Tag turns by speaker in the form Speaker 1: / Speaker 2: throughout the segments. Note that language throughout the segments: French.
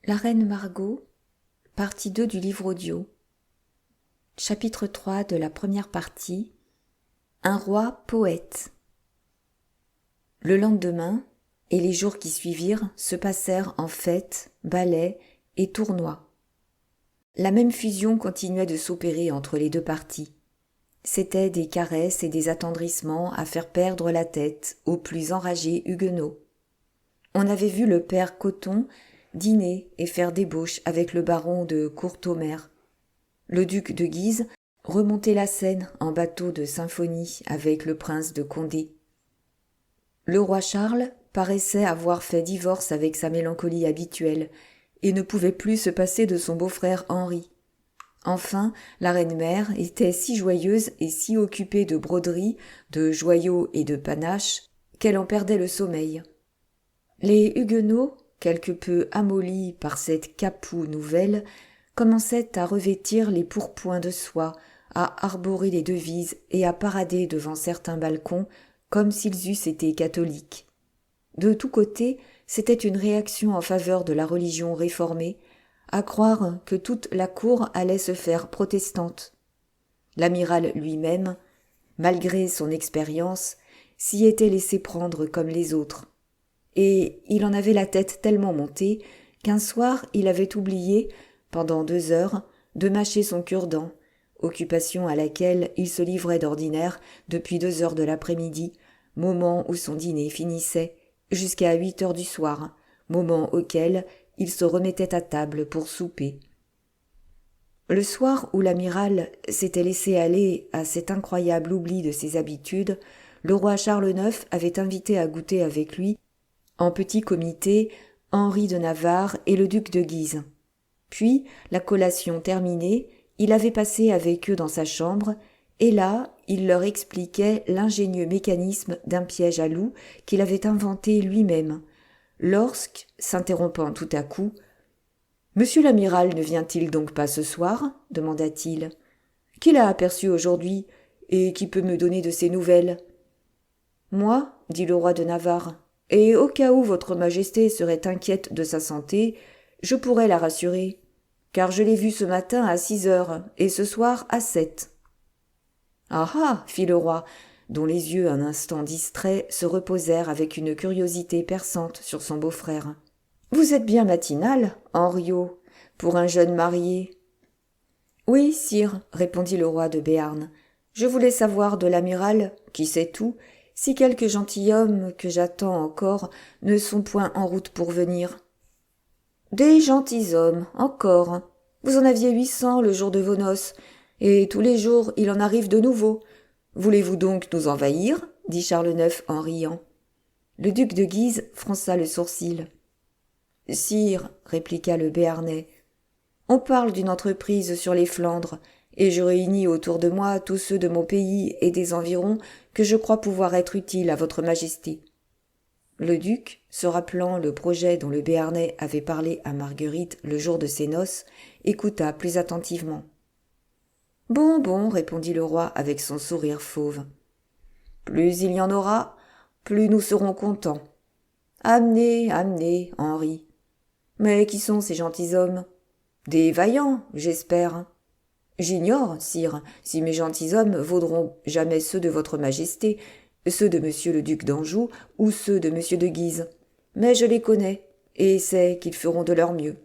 Speaker 1: La reine Margot, partie 2 du livre audio. Chapitre 3 de la première partie. Un roi poète. Le lendemain, et les jours qui suivirent, se passèrent en fêtes, ballets et tournois. La même fusion continuait de s'opérer entre les deux parties. C'étaient des caresses et des attendrissements à faire perdre la tête aux plus enragés huguenots. On avait vu le père Coton dîner et faire débauche avec le baron de Courtaumer. Le duc de Guise remonter la Seine en bateau de symphonie avec le prince de Condé. Le roi Charles paraissait avoir fait divorce avec sa mélancolie habituelle et ne pouvait plus se passer de son beau-frère Henri. Enfin, la reine-mère était si joyeuse et si occupée de broderies, de joyaux et de panaches qu'elle en perdait le sommeil. Les huguenots, quelque peu amollis par cette capoue nouvelle, commençaient à revêtir les pourpoints de soie, à arborer les devises et à parader devant certains balcons comme s'ils eussent été catholiques. De tous côtés, c'était une réaction en faveur de la religion réformée, à croire que toute la cour allait se faire protestante. L'amiral lui-même, malgré son expérience, s'y était laissé prendre comme les autres. Et il en avait la tête tellement montée qu'un soir il avait oublié, pendant 2 heures, de mâcher son cure-dent, occupation à laquelle il se livrait d'ordinaire depuis 2 heures de l'après-midi, moment où son dîner finissait, jusqu'à 8 heures du soir, moment auquel il se remettait à table pour souper. Le soir où l'amiral s'était laissé aller à cet incroyable oubli de ses habitudes, le roi Charles IX avait invité à goûter avec lui, en petit comité, Henri de Navarre et le duc de Guise. Puis, la collation terminée, il avait passé avec eux dans sa chambre, et là, il leur expliquait l'ingénieux mécanisme d'un piège à loup qu'il avait inventé lui-même, lorsque, s'interrompant tout à coup, « Monsieur l'amiral ne vient-il donc pas ce soir ?» demanda-t-il. « Qui l'a aperçu aujourd'hui, et qui peut me donner de ses nouvelles ?»« Moi, dit le roi de Navarre, et au cas où votre majesté serait inquiète de sa santé, je pourrais la rassurer, car je l'ai vu ce matin à 6 heures et ce soir à 7. Ah ah, fit le roi, dont les yeux un instant distraits se reposèrent avec une curiosité perçante sur son beau-frère. Vous êtes bien matinal, Henriot, pour un jeune marié. Oui, sire, répondit le roi de Béarn. Je voulais savoir de l'amiral, qui sait tout, si quelques gentilshommes que j'attends encore ne sont point en route pour venir. Des gentilshommes, encore. Vous en aviez 800 le jour de vos noces, et tous les jours il en arrive de nouveaux. Voulez-vous donc nous envahir ? Dit Charles IX en riant. Le duc de Guise fronça le sourcil. Sire, répliqua le Béarnais, on parle d'une entreprise sur les Flandres, et je réunis autour de moi tous ceux de mon pays et des environs que je crois pouvoir être utiles à votre majesté. Le duc, se rappelant le projet dont le Béarnais avait parlé à Marguerite le jour de ses noces, écouta plus attentivement. « Bon, bon, répondit le roi avec son sourire fauve. Plus il y en aura, plus nous serons contents. Amenez, amenez, Henri. Mais qui sont ces gentilshommes ? Des vaillants, j'espère. J'ignore, sire, si mes gentilshommes vaudront jamais ceux de votre majesté, ceux de monsieur le duc d'Anjou ou ceux de monsieur de Guise. Mais je les connais, et sais qu'ils feront de leur mieux.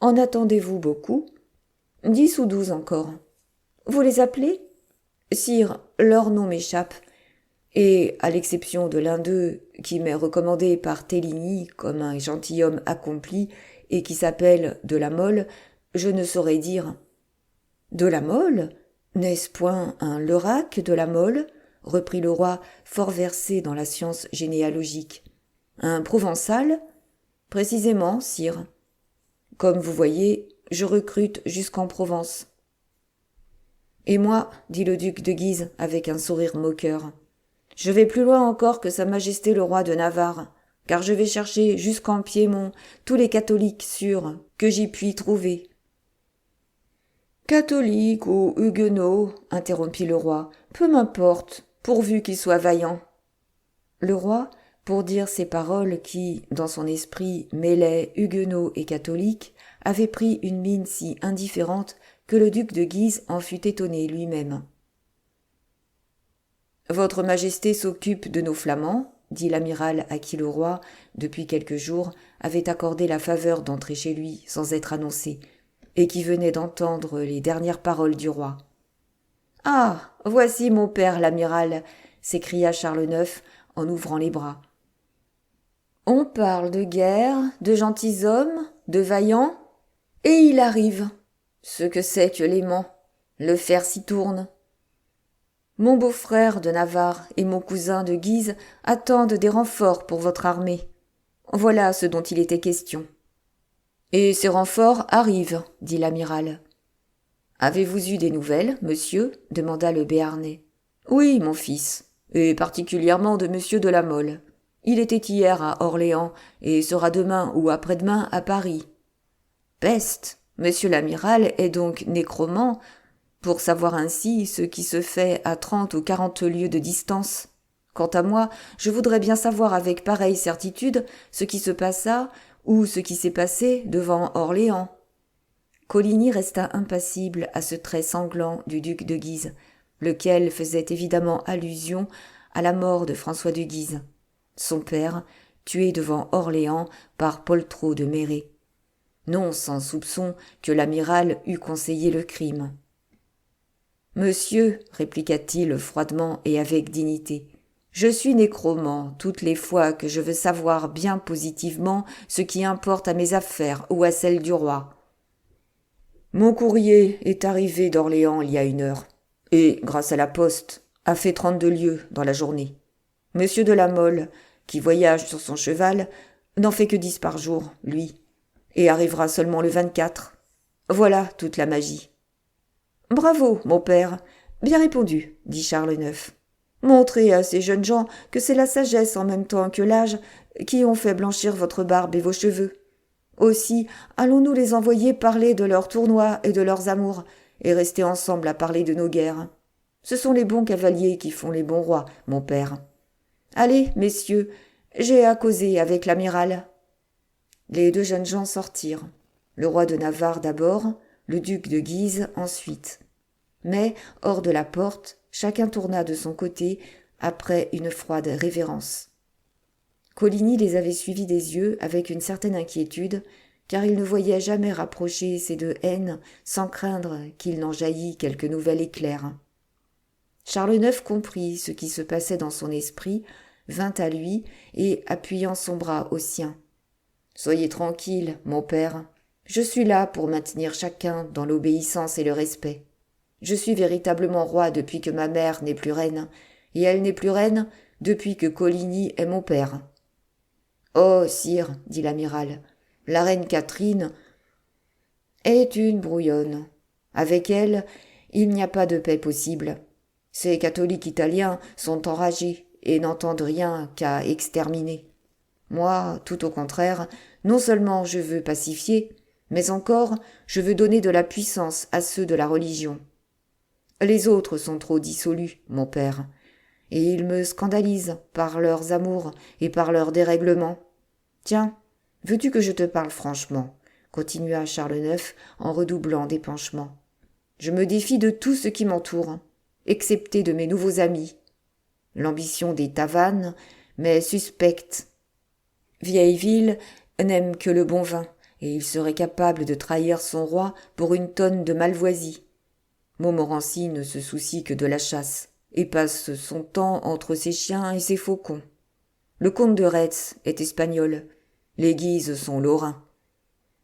Speaker 1: En attendez-vous beaucoup ? 10 ou 12 encore. Vous les appelez ? Sire, leur nom m'échappe, et, à l'exception de l'un d'eux, qui m'est recommandé par Téligny comme un gentilhomme accompli, et qui s'appelle de la Mole, je ne saurais dire. De la Mole ? N'est-ce point un Leurac de la Mole ? Reprit le roi, fort versé dans la science généalogique. Un Provençal ? Précisément, sire. Comme vous voyez, je recrute jusqu'en Provence. Et moi, dit le duc de Guise avec un sourire moqueur, je vais plus loin encore que sa majesté le roi de Navarre, car je vais chercher jusqu'en Piémont tous les catholiques sûrs que j'y puis trouver. Catholiques ou huguenots, interrompit le roi, peu m'importe, pourvu qu'ils soient vaillants. Le roi, pour dire ces paroles qui, dans son esprit, mêlaient huguenots et catholiques, avait pris une mine si indifférente que le duc de Guise en fut étonné lui-même. « Votre Majesté s'occupe de nos Flamands ?» dit l'amiral à qui le roi, depuis quelques jours, avait accordé la faveur d'entrer chez lui sans être annoncé, et qui venait d'entendre les dernières paroles du roi. « Ah, voici mon père l'amiral !» s'écria Charles IX en ouvrant les bras. « On parle de guerre, de gentilshommes, de vaillants, et il arrive. Ce que c'est que l'aimant, le fer s'y tourne. Mon beau-frère de Navarre et mon cousin de Guise attendent des renforts pour votre armée. Voilà ce dont il était question. »« Et ces renforts arrivent, » dit l'amiral. « Avez-vous eu des nouvelles, monsieur ?» demanda le Béarnais. « Oui, mon fils, et particulièrement de monsieur de la Mole. Il était hier à Orléans et sera demain ou après-demain à Paris. »« Peste, monsieur l'amiral est donc nécromant pour savoir ainsi ce qui se fait à 30 ou 40 lieues de distance. Quant à moi, je voudrais bien savoir avec pareille certitude ce qui se passa ou ce qui s'est passé devant Orléans. » Coligny resta impassible à ce trait sanglant du duc de Guise, lequel faisait évidemment allusion à la mort de François de Guise, son père, tué devant Orléans par Poltrot de Méré. Non sans soupçon que l'amiral eût conseillé le crime. « Monsieur, répliqua-t-il froidement et avec dignité, je suis nécromant toutes les fois que je veux savoir bien positivement ce qui importe à mes affaires ou à celles du roi. Mon courrier est arrivé d'Orléans il y a 1 heure, et, grâce à la poste, a fait 32 lieues dans la journée. Monsieur de la Mole, qui voyage sur son cheval, n'en fait que 10 par jour, lui, et arrivera seulement le 24. Voilà toute la magie. »« Bravo, mon père, bien répondu, » dit Charles IX. « Montrez à ces jeunes gens que c'est la sagesse en même temps que l'âge qui ont fait blanchir votre barbe et vos cheveux. Aussi, allons-nous les envoyer parler de leurs tournois et de leurs amours, et rester ensemble à parler de nos guerres. Ce sont les bons cavaliers qui font les bons rois, mon père. Allez, messieurs, j'ai à causer avec l'amiral. » Les 2 jeunes gens sortirent. Le roi de Navarre d'abord, le duc de Guise ensuite. Mais, hors de la porte, chacun tourna de son côté après une froide révérence. Coligny les avait suivis des yeux avec une certaine inquiétude, car il ne voyait jamais rapprocher ces 2 haines sans craindre qu'il n'en jaillît quelque nouvel éclair. Charles IX comprit ce qui se passait dans son esprit, vint à lui et, appuyant son bras au sien. « Soyez tranquille, mon père. Je suis là pour maintenir chacun dans l'obéissance et le respect. Je suis véritablement roi depuis que ma mère n'est plus reine, et elle n'est plus reine depuis que Coligny est mon père. »« Oh, sire, » dit l'amiral, « la reine Catherine est une brouillonne. Avec elle, il n'y a pas de paix possible. Ces catholiques italiens sont enragés et n'entendent rien qu'à exterminer. Moi, tout au contraire, non seulement je veux pacifier, mais encore je veux donner de la puissance à ceux de la religion. Les autres sont trop dissolus, mon père, et ils me scandalisent par leurs amours et par leurs dérèglements. Tiens, veux-tu que je te parle franchement ? Continua Charles IX en redoublant d'épanchement. Je me défie de tout ce qui m'entoure, excepté de mes nouveaux amis. L'ambition des Tavannes m'est suspecte. Vieilleville n'aime que le bon vin, et il serait capable de trahir son roi pour une tonne de malvoisie. Montmorency ne se soucie que de la chasse, et passe son temps entre ses chiens et ses faucons. Le comte de Retz est espagnol, les Guises sont lorrains.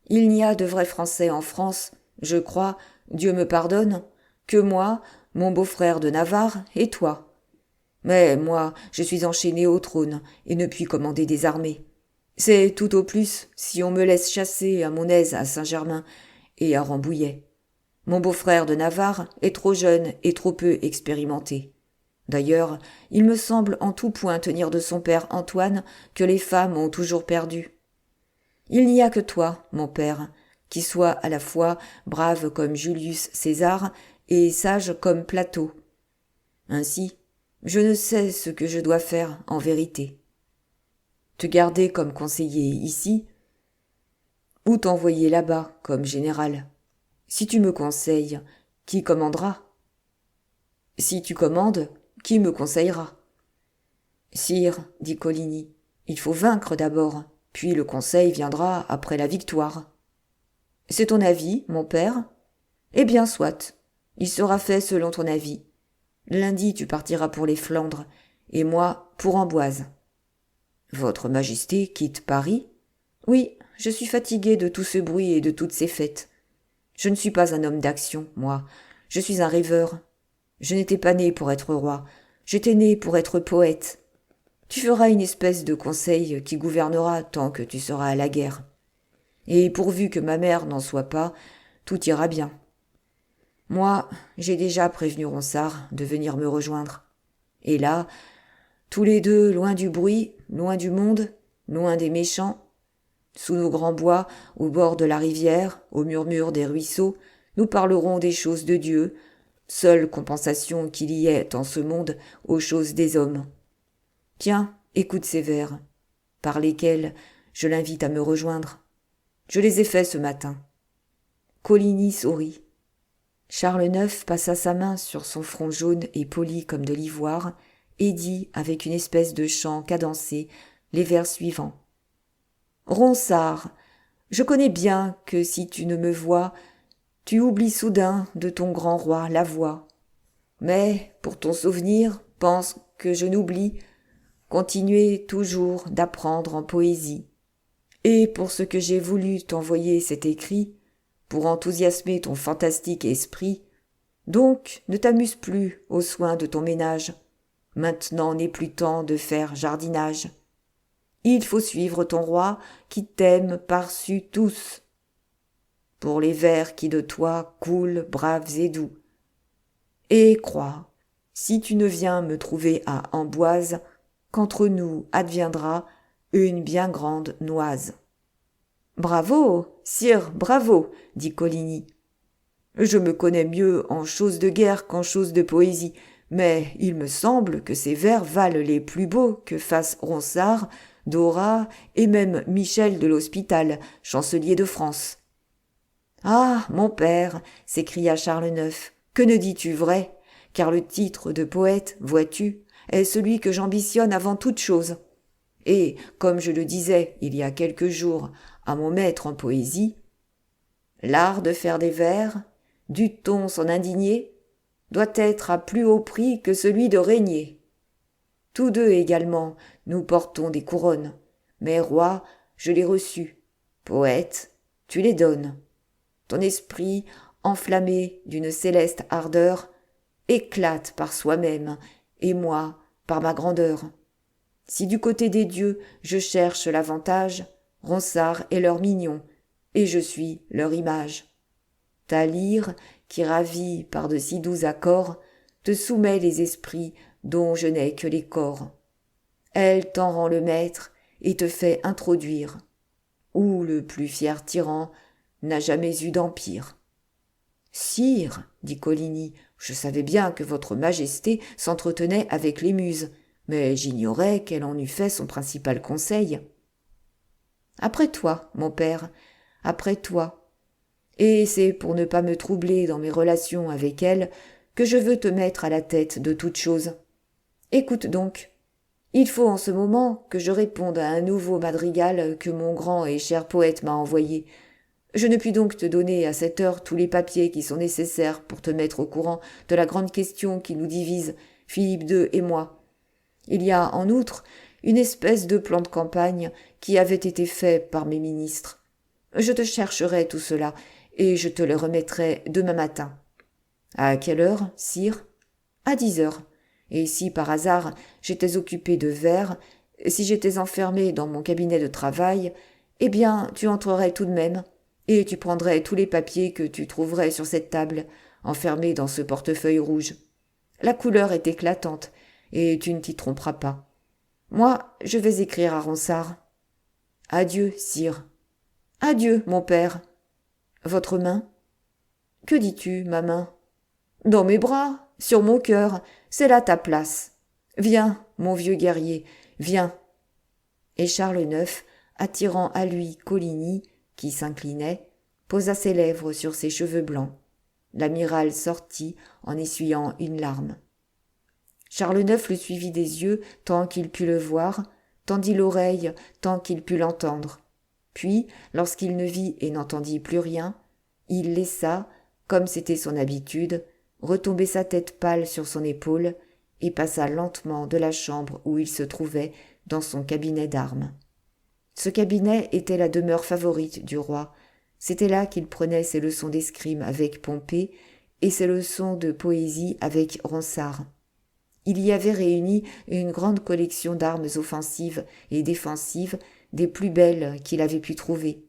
Speaker 1: Il n'y a de vrais Français en France, je crois, Dieu me pardonne, que moi, mon beau-frère de Navarre et toi. Mais moi, je suis enchaîné au trône et ne puis commander des armées. C'est tout au plus si on me laisse chasser à mon aise à Saint-Germain et à Rambouillet. Mon beau-frère de Navarre est trop jeune et trop peu expérimenté. D'ailleurs, il me semble en tout point tenir de son père Antoine que les femmes ont toujours perdu. Il n'y a que toi, mon père, qui sois à la fois brave comme Julius César et sage comme Plato. Ainsi, je ne sais ce que je dois faire en vérité. Te garder comme conseiller ici, ou t'envoyer là-bas comme général. Si tu me conseilles, qui commandera? Si tu commandes, qui me conseillera? Sire, dit Coligny, il faut vaincre d'abord, puis le conseil viendra après la victoire. C'est ton avis, mon père? Eh bien, soit. Il sera fait selon ton avis. Lundi, tu partiras pour les Flandres, et moi pour Amboise. Votre Majesté quitte Paris? Oui, je suis fatigué de tout ce bruit et de toutes ces fêtes. Je ne suis pas un homme d'action, moi. Je suis un rêveur. Je n'étais pas né pour être roi. J'étais né pour être poète. Tu feras une espèce de conseil qui gouvernera tant que tu seras à la guerre. Et pourvu que ma mère n'en soit pas, tout ira bien. Moi, j'ai déjà prévenu Ronsard de venir me rejoindre. Et là, tous les deux, loin du bruit, loin du monde, loin des méchants, sous nos grands bois, au bord de la rivière, au murmure des ruisseaux, nous parlerons des choses de Dieu, seule compensation qu'il y ait en ce monde aux choses des hommes. Tiens, écoute ces vers, par lesquels je l'invite à me rejoindre. Je les ai faits ce matin. Coligny sourit. Charles IX passa sa main sur son front jaune et poli comme de l'ivoire et dit avec une espèce de chant cadencé les vers suivants. Ronsard, je connais bien que si tu ne me vois, tu oublies soudain de ton grand roi la voix. Mais, pour ton souvenir, pense que je n'oublie continuer toujours d'apprendre en poésie. Et pour ce que j'ai voulu t'envoyer cet écrit, pour enthousiasmer ton fantastique esprit, donc ne t'amuse plus aux soins de ton ménage. Maintenant n'est plus temps de faire jardinage. Il faut suivre ton roi qui t'aime par-dessus tous. Pour les vers qui de toi coulent braves et doux. Et crois, si tu ne viens me trouver à Amboise, qu'entre nous adviendra une bien grande noise. Bravo, sire, bravo, dit Coligny. Je me connais mieux en choses de guerre qu'en choses de poésie, mais il me semble que ces vers valent les plus beaux que fassent Ronsard, Dora et même Michel de l'Hospital, chancelier de France. Ah, mon père, s'écria Charles IX, que ne dis-tu vrai? Car le titre de poète, vois-tu, est celui que j'ambitionne avant toute chose. Et, comme je le disais il y a quelques jours à mon maître en poésie, l'art de faire des vers, dût-on s'en indigner, doit être à plus haut prix que celui de régner. Tous deux également, nous portons des couronnes, mais roi, je les reçus. Poète, tu les donnes. Ton esprit, enflammé d'une céleste ardeur, éclate par soi-même, et moi par ma grandeur. Si du côté des dieux je cherche l'avantage, Ronsard est leur mignon, et je suis leur image. Ta lyre, qui ravit par de si doux accords, te soumet les esprits dont je n'ai que les corps. Elle t'en rend le maître et te fait introduire, où le plus fier tyran n'a jamais eu d'empire. Sire, dit Coligny, je savais bien que votre majesté s'entretenait avec les muses, mais j'ignorais qu'elle en eût fait son principal conseil. Après toi, mon père, après toi. Et c'est pour ne pas me troubler dans mes relations avec elle que je veux te mettre à la tête de toute chose. Écoute donc. Il faut en ce moment que je réponde à un nouveau madrigal que mon grand et cher poète m'a envoyé. Je ne puis donc te donner à cette heure tous les papiers qui sont nécessaires pour te mettre au courant de la grande question qui nous divise, Philippe II et moi. Il y a, en outre, une espèce de plan de campagne qui avait été fait par mes ministres. Je te chercherai tout cela, et je te le remettrai demain matin. À quelle heure, sire? À 10 heures. Et si par hasard j'étais occupé de vers, si j'étais enfermé dans mon cabinet de travail, eh bien tu entrerais tout de même, et tu prendrais tous les papiers que tu trouverais sur cette table, enfermés dans ce portefeuille rouge. La couleur est éclatante, et tu ne t'y tromperas pas. Moi, je vais écrire à Ronsard. Adieu, sire. Adieu, mon père. Votre main? Que dis-tu, ma main? Dans mes bras, sur mon cœur, c'est là ta place. Viens, mon vieux guerrier, viens. et Charles IX, attirant à lui Coligny, qui s'inclinait, posa ses lèvres sur ses cheveux blancs. L'amiral sortit en essuyant une larme. Charles IX le suivit des yeux tant qu'il put le voir, tendit l'oreille tant qu'il put l'entendre. Puis, lorsqu'il ne vit et n'entendit plus rien, il laissa, comme c'était son habitude, retomber sa tête pâle sur son épaule et passa lentement de la chambre où il se trouvait dans son cabinet d'armes. Ce cabinet était la demeure favorite du roi. C'était là qu'il prenait ses leçons d'escrime avec Pompée et ses leçons de poésie avec Ronsard. Il y avait réuni une grande collection d'armes offensives et défensives des plus belles qu'il avait pu trouver.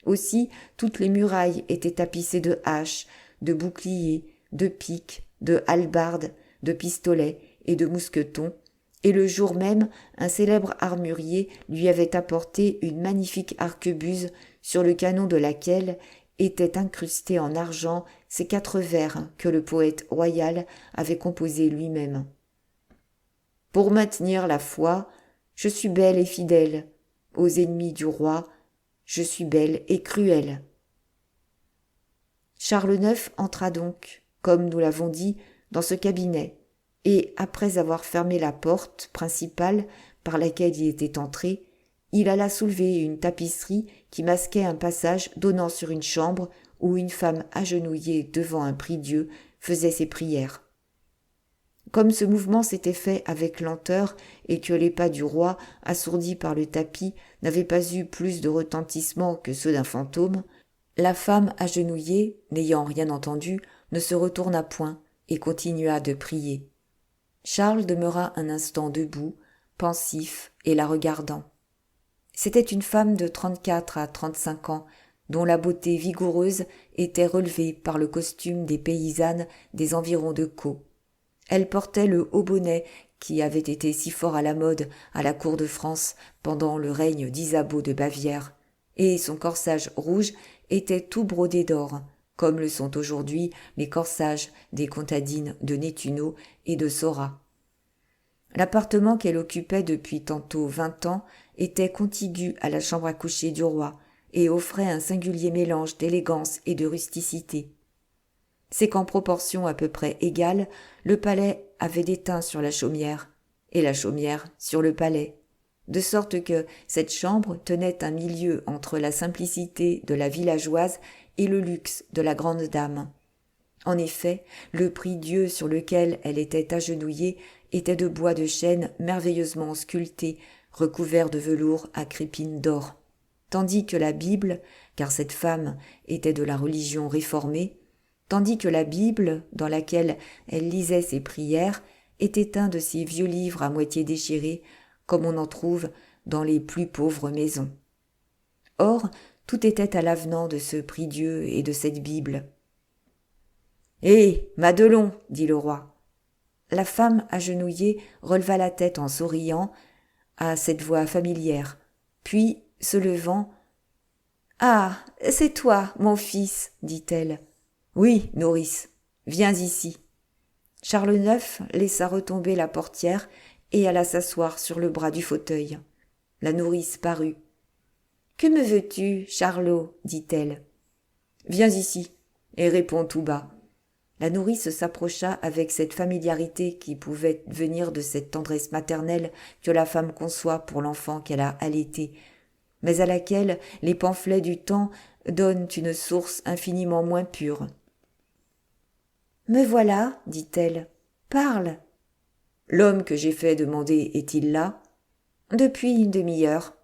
Speaker 1: Aussi, toutes les murailles étaient tapissées de haches, de boucliers, de piques, de hallebardes, de pistolets et de mousquetons, et le jour même, un célèbre armurier lui avait apporté une magnifique arquebuse sur le canon de laquelle étaient incrustés en argent ces 4 vers que le poète royal avait composés lui-même. « Pour maintenir la foi, je suis belle et fidèle. Aux ennemis du roi, je suis belle et cruelle. » Charles IX entra donc, comme nous l'avons dit, dans ce cabinet, et après avoir fermé la porte principale par laquelle il était entré, il alla soulever une tapisserie qui masquait un passage donnant sur une chambre où une femme agenouillée devant un prie-dieu faisait ses prières. Comme ce mouvement s'était fait avec lenteur et que les pas du roi, assourdis par le tapis, n'avaient pas eu plus de retentissement que ceux d'un fantôme, la femme agenouillée, n'ayant rien entendu, ne se retourna point et continua de prier. Charles demeura un instant debout, pensif et la regardant. C'était une femme de 34 à 35 ans, dont la beauté vigoureuse était relevée par le costume des paysannes des environs de Caux. Elle portait le haut bonnet qui avait été si fort à la mode à la cour de France pendant le règne d'Isabeau de Bavière, et son corsage rouge était tout brodé d'or, comme le sont aujourd'hui les corsages des comtadines de Nettuno et de Sora. L'appartement qu'elle occupait depuis tantôt 20 ans était contigu à la chambre à coucher du roi et offrait un singulier mélange d'élégance et de rusticité. C'est qu'en proportion à peu près égale, le palais avait d'étain sur la chaumière, et la chaumière sur le palais, de sorte que cette chambre tenait un milieu entre la simplicité de la villageoise et le luxe de la grande dame. En effet, le prie-dieu sur lequel elle était agenouillée était de bois de chêne merveilleusement sculpté, recouvert de velours à crépines d'or, tandis que la Bible, car cette femme était de la religion réformée, tandis que la Bible, dans laquelle elle lisait ses prières, était un de ces vieux livres à moitié déchirés, comme on en trouve dans les plus pauvres maisons. Or, tout était à l'avenant de ce prie-dieu et de cette Bible. « Hé, Madelon !» dit le roi. La femme agenouillée releva la tête en souriant à cette voix familière, puis, se levant, « Ah, c'est toi, mon fils, dit-elle. « Oui, nourrice, viens ici. » Charles IX laissa retomber la portière et alla s'asseoir sur le bras du fauteuil. La nourrice parut. « Que me veux-tu, Charlot ?» dit-elle. « Viens ici et réponds tout bas. » La nourrice s'approcha avec cette familiarité qui pouvait venir de cette tendresse maternelle que la femme conçoit pour l'enfant qu'elle a allaité, mais à laquelle les pamphlets du temps donnent une source infiniment moins pure. « Me voilà, dit-elle. Parle. »« L'homme que j'ai fait demander est-il là ?»« Depuis une demi-heure. »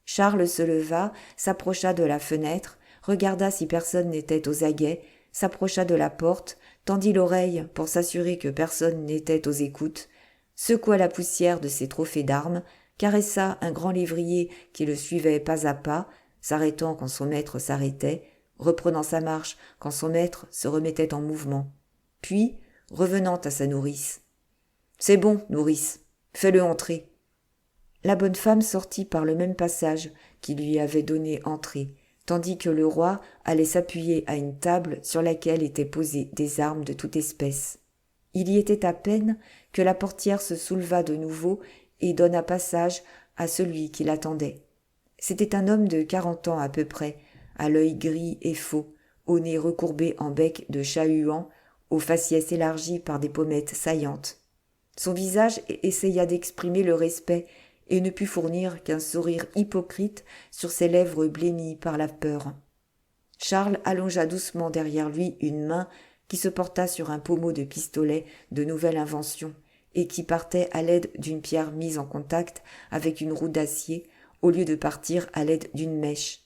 Speaker 1: Charles se leva, s'approcha de la fenêtre, regarda si personne n'était aux aguets, s'approcha de la porte, tendit l'oreille pour s'assurer que personne n'était aux écoutes, secoua la poussière de ses trophées d'armes, caressa un grand lévrier qui le suivait pas à pas, s'arrêtant quand son maître s'arrêtait, reprenant sa marche quand son maître se remettait en mouvement. Puis, revenant à sa nourrice. « C'est bon, nourrice, fais-le entrer. » La bonne femme sortit par le même passage qui lui avait donné entrée, tandis que le roi allait s'appuyer à une table sur laquelle étaient posées des armes de toute espèce. Il y était à peine que la portière se souleva de nouveau et donna passage à celui qui l'attendait. C'était un homme de 40 ans à peu près, à l'œil gris et faux, au nez recourbé en bec de chat-huant, au faciès élargi par des pommettes saillantes. Son visage essaya d'exprimer le respect et ne put fournir qu'un sourire hypocrite sur ses lèvres blêmies par la peur. Charles allongea doucement derrière lui une main qui se porta sur un pommeau de pistolet de nouvelle invention et qui partait à l'aide d'une pierre mise en contact avec une roue d'acier au lieu de partir à l'aide d'une mèche,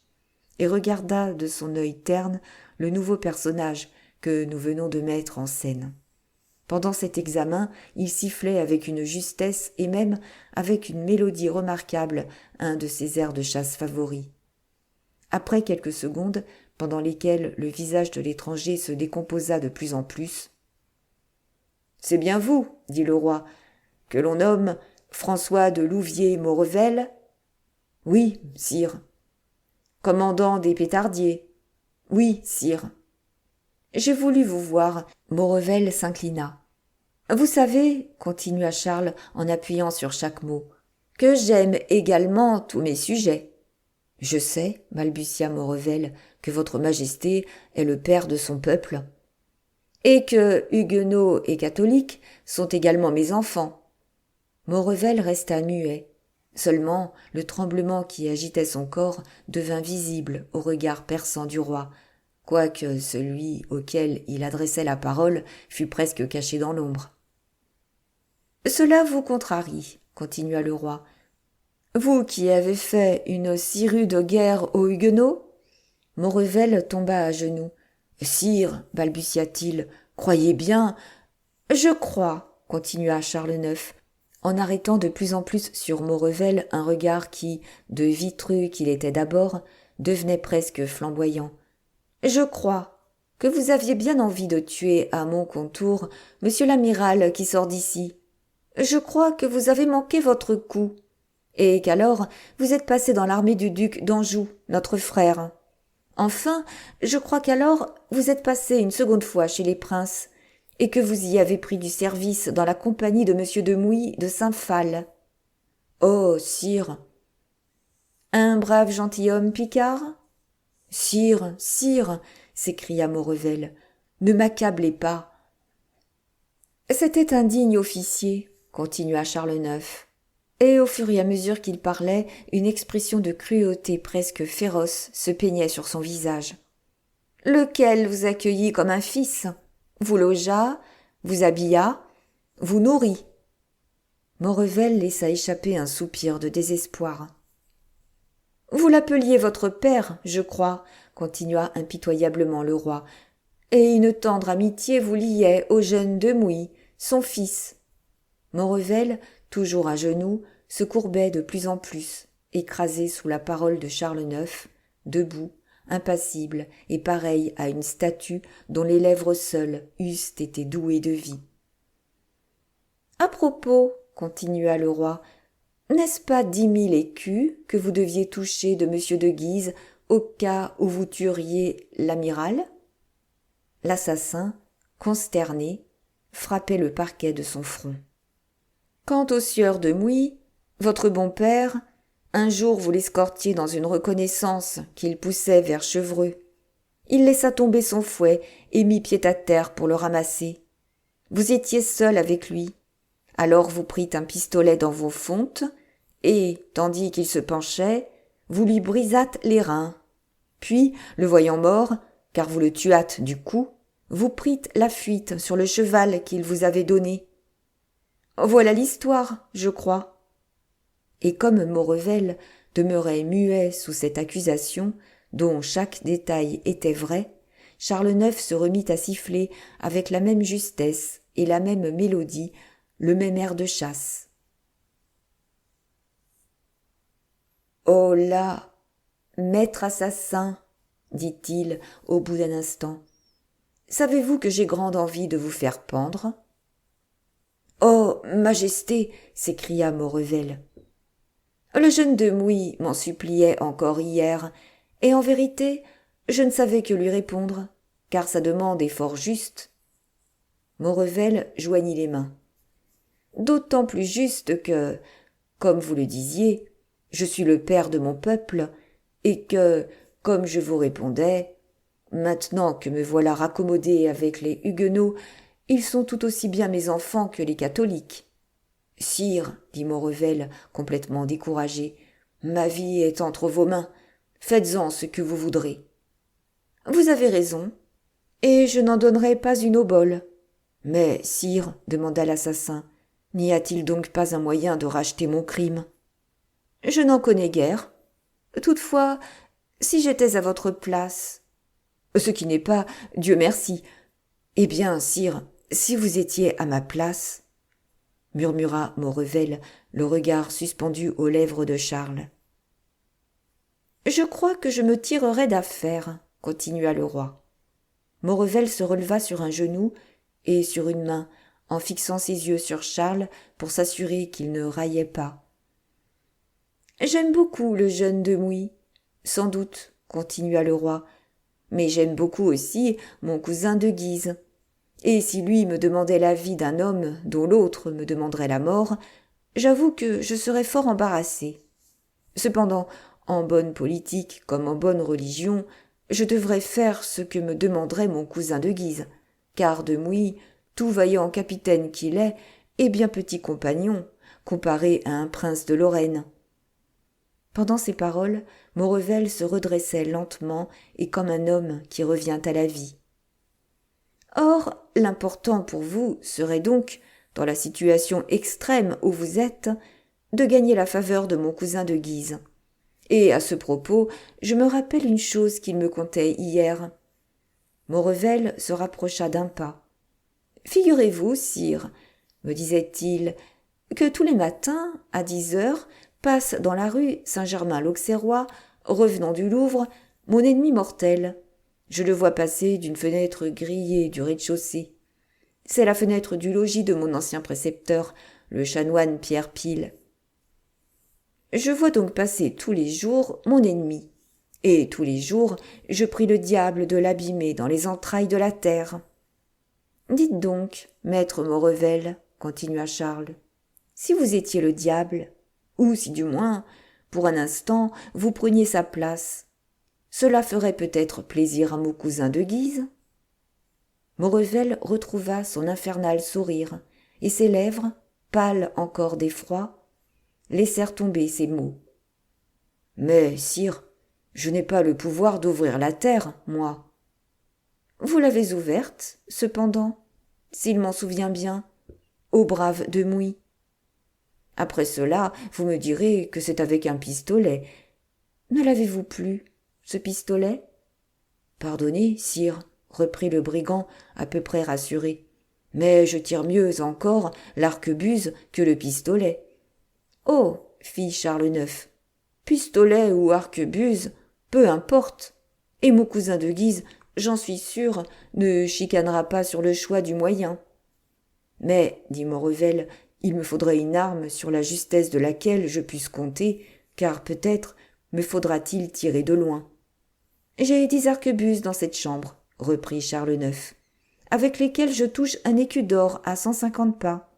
Speaker 1: et regarda de son œil terne le nouveau personnage que nous venons de mettre en scène. Pendant cet examen, il sifflait avec une justesse et même avec une mélodie remarquable un de ses airs de chasse favoris. Après quelques secondes, pendant lesquelles le visage de l'étranger se décomposa de plus en plus, « C'est bien vous, dit le roi, que l'on nomme François de Louviers-Maurevel ? » ?»« Oui, sire. »« Commandant des pétardiers ? » ?»« Oui, sire. »« J'ai voulu vous voir. » Maurevel s'inclina. « Vous savez, continua Charles en appuyant sur chaque mot, que j'aime également tous mes sujets. »« Je sais, balbutia Maurevel, que votre majesté est le père de son peuple. »« Et que huguenots et catholiques sont également mes enfants. » Maurevel resta muet. Seulement, le tremblement qui agitait son corps devint visible au regard perçant du roi, quoique celui auquel il adressait la parole fût presque caché dans l'ombre. « Cela vous contrarie, continua le roi. Vous qui avez fait une si rude guerre aux Huguenots ?» Maurevel tomba à genoux. « Sire, balbutia-t-il, croyez bien. »« Je crois, continua Charles IX, en arrêtant de plus en plus sur Maurevel un regard qui, de vitreux qu'il était d'abord, devenait presque flamboyant. Je crois que vous aviez bien envie de tuer à mon contour monsieur l'amiral qui sort d'ici. Je crois que vous avez manqué votre coup, et qu'alors vous êtes passé dans l'armée du duc d'Anjou, notre frère. Enfin, je crois qu'alors vous êtes passé une seconde fois chez les princes, et que vous y avez pris du service dans la compagnie de monsieur de Mouy de Saint-Phal. Oh, sire. Un brave gentilhomme Picard ? Sire, sire, s'écria Maurevel, ne m'accablez pas. C'était un digne officier, continua Charles IX, et au fur et à mesure qu'il parlait, une expression de cruauté presque féroce se peignait sur son visage. Lequel vous accueillit comme un fils, vous logea, vous habilla, vous nourrit. Maurevel laissa échapper un soupir de désespoir. Vous l'appeliez votre père, je crois, continua impitoyablement le roi, et une tendre amitié vous liait au jeune de Mouy, son fils. Maurevel, toujours à genoux, se courbait de plus en plus, écrasé sous la parole de Charles IX, debout, impassible et pareil à une statue dont les lèvres seules eussent été douées de vie. « À propos, continua le roi, n'est-ce pas 10 000 écus que vous deviez toucher de monsieur de Guise au cas où vous tueriez l'amiral ?» L'assassin, consterné, frappait le parquet de son front. « Quant au sieur de Mouy, votre bon père, un jour vous l'escortiez dans une reconnaissance qu'il poussait vers Chevreux. Il laissa tomber son fouet et mit pied à terre pour le ramasser. Vous étiez seul avec lui. Alors vous prîtes un pistolet dans vos fontes et, tandis qu'il se penchait, vous lui brisâtes les reins. Puis, le voyant mort, car vous le tuâtes du coup, vous prîtes la fuite sur le cheval qu'il vous avait donné. Voilà l'histoire, je crois. » Et comme Maurevel demeurait muet sous cette accusation, dont chaque détail était vrai, Charles IX se remit à siffler avec la même justesse et la même mélodie, le même air de chasse. « Oh là, maître assassin, dit-il au bout d'un instant, savez-vous que j'ai grande envie de vous faire pendre ? » « Oh, majesté, s'écria Maurevel. Le jeune de Mouy m'en suppliait encore hier, et en vérité, je ne savais que lui répondre, car sa demande est fort juste. Maurevel joignit les mains. D'autant plus juste que, comme vous le disiez,
Speaker 2: je suis le père de mon peuple, et que, comme je vous répondais, maintenant que me voilà raccommodé avec les huguenots, ils sont tout aussi bien mes enfants que les catholiques. Sire, dit Maurevel, complètement découragé, ma vie est entre vos mains. Faites-en ce que vous voudrez. Vous avez raison, et je n'en donnerai pas une obole. Mais, sire, demanda l'assassin, n'y a-t-il donc pas un moyen de racheter mon crime? Je n'en connais guère. Toutefois, si j'étais à votre place, ce qui n'est pas, Dieu merci. Eh bien, sire, si vous étiez à ma place, murmura Maurevel, le regard suspendu aux lèvres de Charles. Je crois que je me tirerais d'affaire, continua le roi. Maurevel se releva sur un genou et sur une main, en fixant ses yeux sur Charles pour s'assurer qu'il ne raillait pas. J'aime beaucoup le jeune Demouy, sans doute, continua le roi, mais j'aime beaucoup aussi mon cousin de Guise. Et si lui me demandait l'avis d'un homme dont l'autre me demanderait la mort, j'avoue que je serais fort embarrassé. Cependant, en bonne politique comme en bonne religion, je devrais faire ce que me demanderait mon cousin de Guise, car Demouy, tout vaillant capitaine qu'il est bien petit compagnon, comparé à un prince de Lorraine. Pendant ces paroles, Maurevel se redressait lentement et comme un homme qui revient à la vie. Or, l'important pour vous serait donc, dans la situation extrême où vous êtes, de gagner la faveur de mon cousin de Guise. Et à ce propos, je me rappelle une chose qu'il me contait hier. Maurevel se rapprocha d'un pas. Figurez-vous, sire, me disait-il, que tous les matins, à 10 heures, passe dans la rue Saint-Germain-l'Auxerrois, revenant du Louvre, mon ennemi mortel. Je le vois passer d'une fenêtre grillée du rez-de-chaussée. C'est la fenêtre du logis de mon ancien précepteur, le chanoine Pierre Pile. Je vois donc passer tous les jours mon ennemi, et tous les jours je prie le diable de l'abîmer dans les entrailles de la terre. Dites donc, maître Maurevel, continua Charles, si vous étiez le diable, ou si du moins, pour un instant, vous preniez sa place, cela ferait peut-être plaisir à mon cousin de Guise. Maurevel retrouva son infernal sourire, et ses lèvres, pâles encore d'effroi, laissèrent tomber ces mots. Mais, sire, je n'ai pas le pouvoir d'ouvrir la terre, moi. Vous l'avez ouverte, cependant, s'il m'en souvient bien, ô brave Demouy. Après cela, vous me direz que c'est avec un pistolet. Ne l'avez-vous plus, ce pistolet? Pardonnez, sire, reprit le brigand à peu près rassuré, mais je tire mieux encore l'arquebuse que le pistolet. Oh, fit Charles IX, pistolet ou arquebuse, peu importe, et mon cousin de Guise, j'en suis sûr, ne chicanera pas sur le choix du moyen. Mais, dit Maurevel, il me faudrait une arme sur la justesse de laquelle je puisse compter, car peut-être me faudra-t-il tirer de loin. J'ai 10 arquebuses dans cette chambre, reprit Charles IX, avec lesquelles je touche un écu d'or à 150 pas.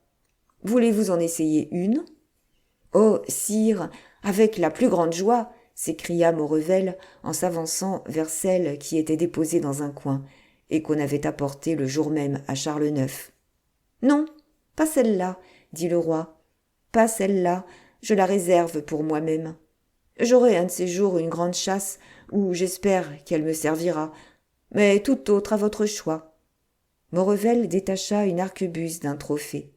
Speaker 2: Voulez-vous en essayer une? Oh, sire, avec la plus grande joie, s'écria Maurevel en s'avançant vers celle qui était déposée dans un coin et qu'on avait apportée le jour même à Charles IX. Non, pas celle-là, dit le roi. Pas celle-là, je la réserve pour moi-même. J'aurai un de ces jours une grande chasse où j'espère qu'elle me servira, mais tout autre à votre choix. Maurevel détacha une arquebuse d'un trophée.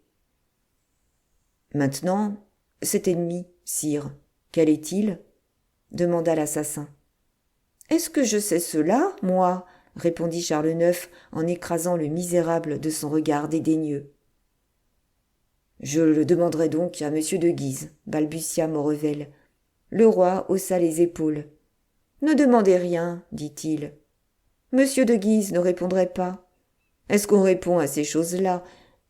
Speaker 2: Maintenant, cet ennemi, sire, quel est-il? Demanda l'assassin. Est-ce que je sais cela, moi? Répondit Charles IX en écrasant le misérable de son regard dédaigneux. Je le demanderai donc à monsieur de Guise, balbutia Maurevel. Le roi haussa les épaules. Ne demandez rien, dit-il. Monsieur de Guise ne répondrait pas. Est-ce qu'on répond à ces choses-là?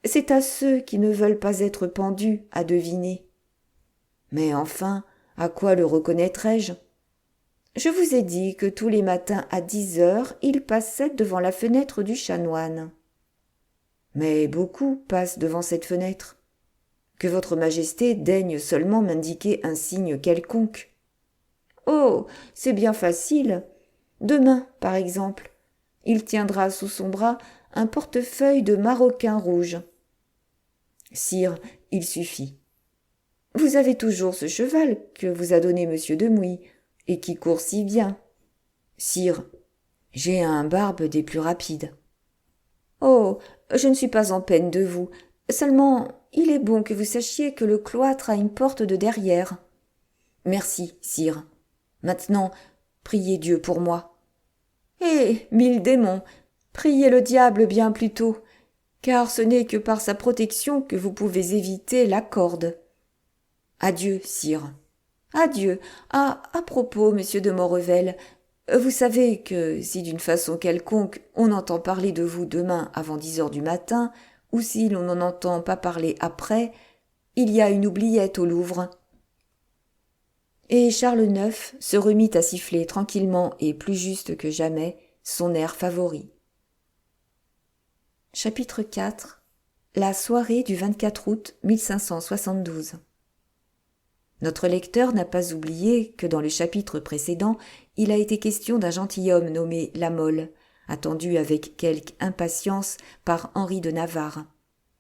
Speaker 2: C'est à ceux qui ne veulent pas être pendus à deviner. Mais enfin, à quoi le reconnaîtrais-je? Je vous ai dit que tous les matins à 10 heures, il passait devant la fenêtre du chanoine. Mais beaucoup passent devant cette fenêtre. que votre majesté daigne seulement m'indiquer un signe quelconque. » »« Oh, c'est bien facile. Demain, par exemple, il tiendra sous son bras un portefeuille de maroquin rouge. »« Sire, il suffit. » »« Vous avez toujours ce cheval que vous a donné monsieur de Mouy, et qui court si bien. »« Sire, j'ai un barbe des plus rapides. »« Oh, je ne suis pas en peine de vous. Seulement, il est bon que vous sachiez que le cloître a une porte de derrière. »« Merci, sire. Maintenant, priez Dieu pour moi. »« Eh, mille démons, priez le diable bien plutôt, car ce n'est que par sa protection que vous pouvez éviter la corde. » »« Adieu, sire. »« Adieu. Ah, à propos, monsieur de Maurevel, vous savez que si d'une façon quelconque on entend parler de vous demain avant 10 heures du matin, ou si l'on n'en entend pas parler après, il y a une oubliette au Louvre. » Et Charles IX se remit à siffler tranquillement et plus juste que jamais son air favori. Chapitre 4. La soirée du 24 août 1572. Notre lecteur n'a pas oublié que dans le chapitre précédent, il a été question d'un gentilhomme nommé La Mole, attendu avec quelque impatience par Henri de Navarre.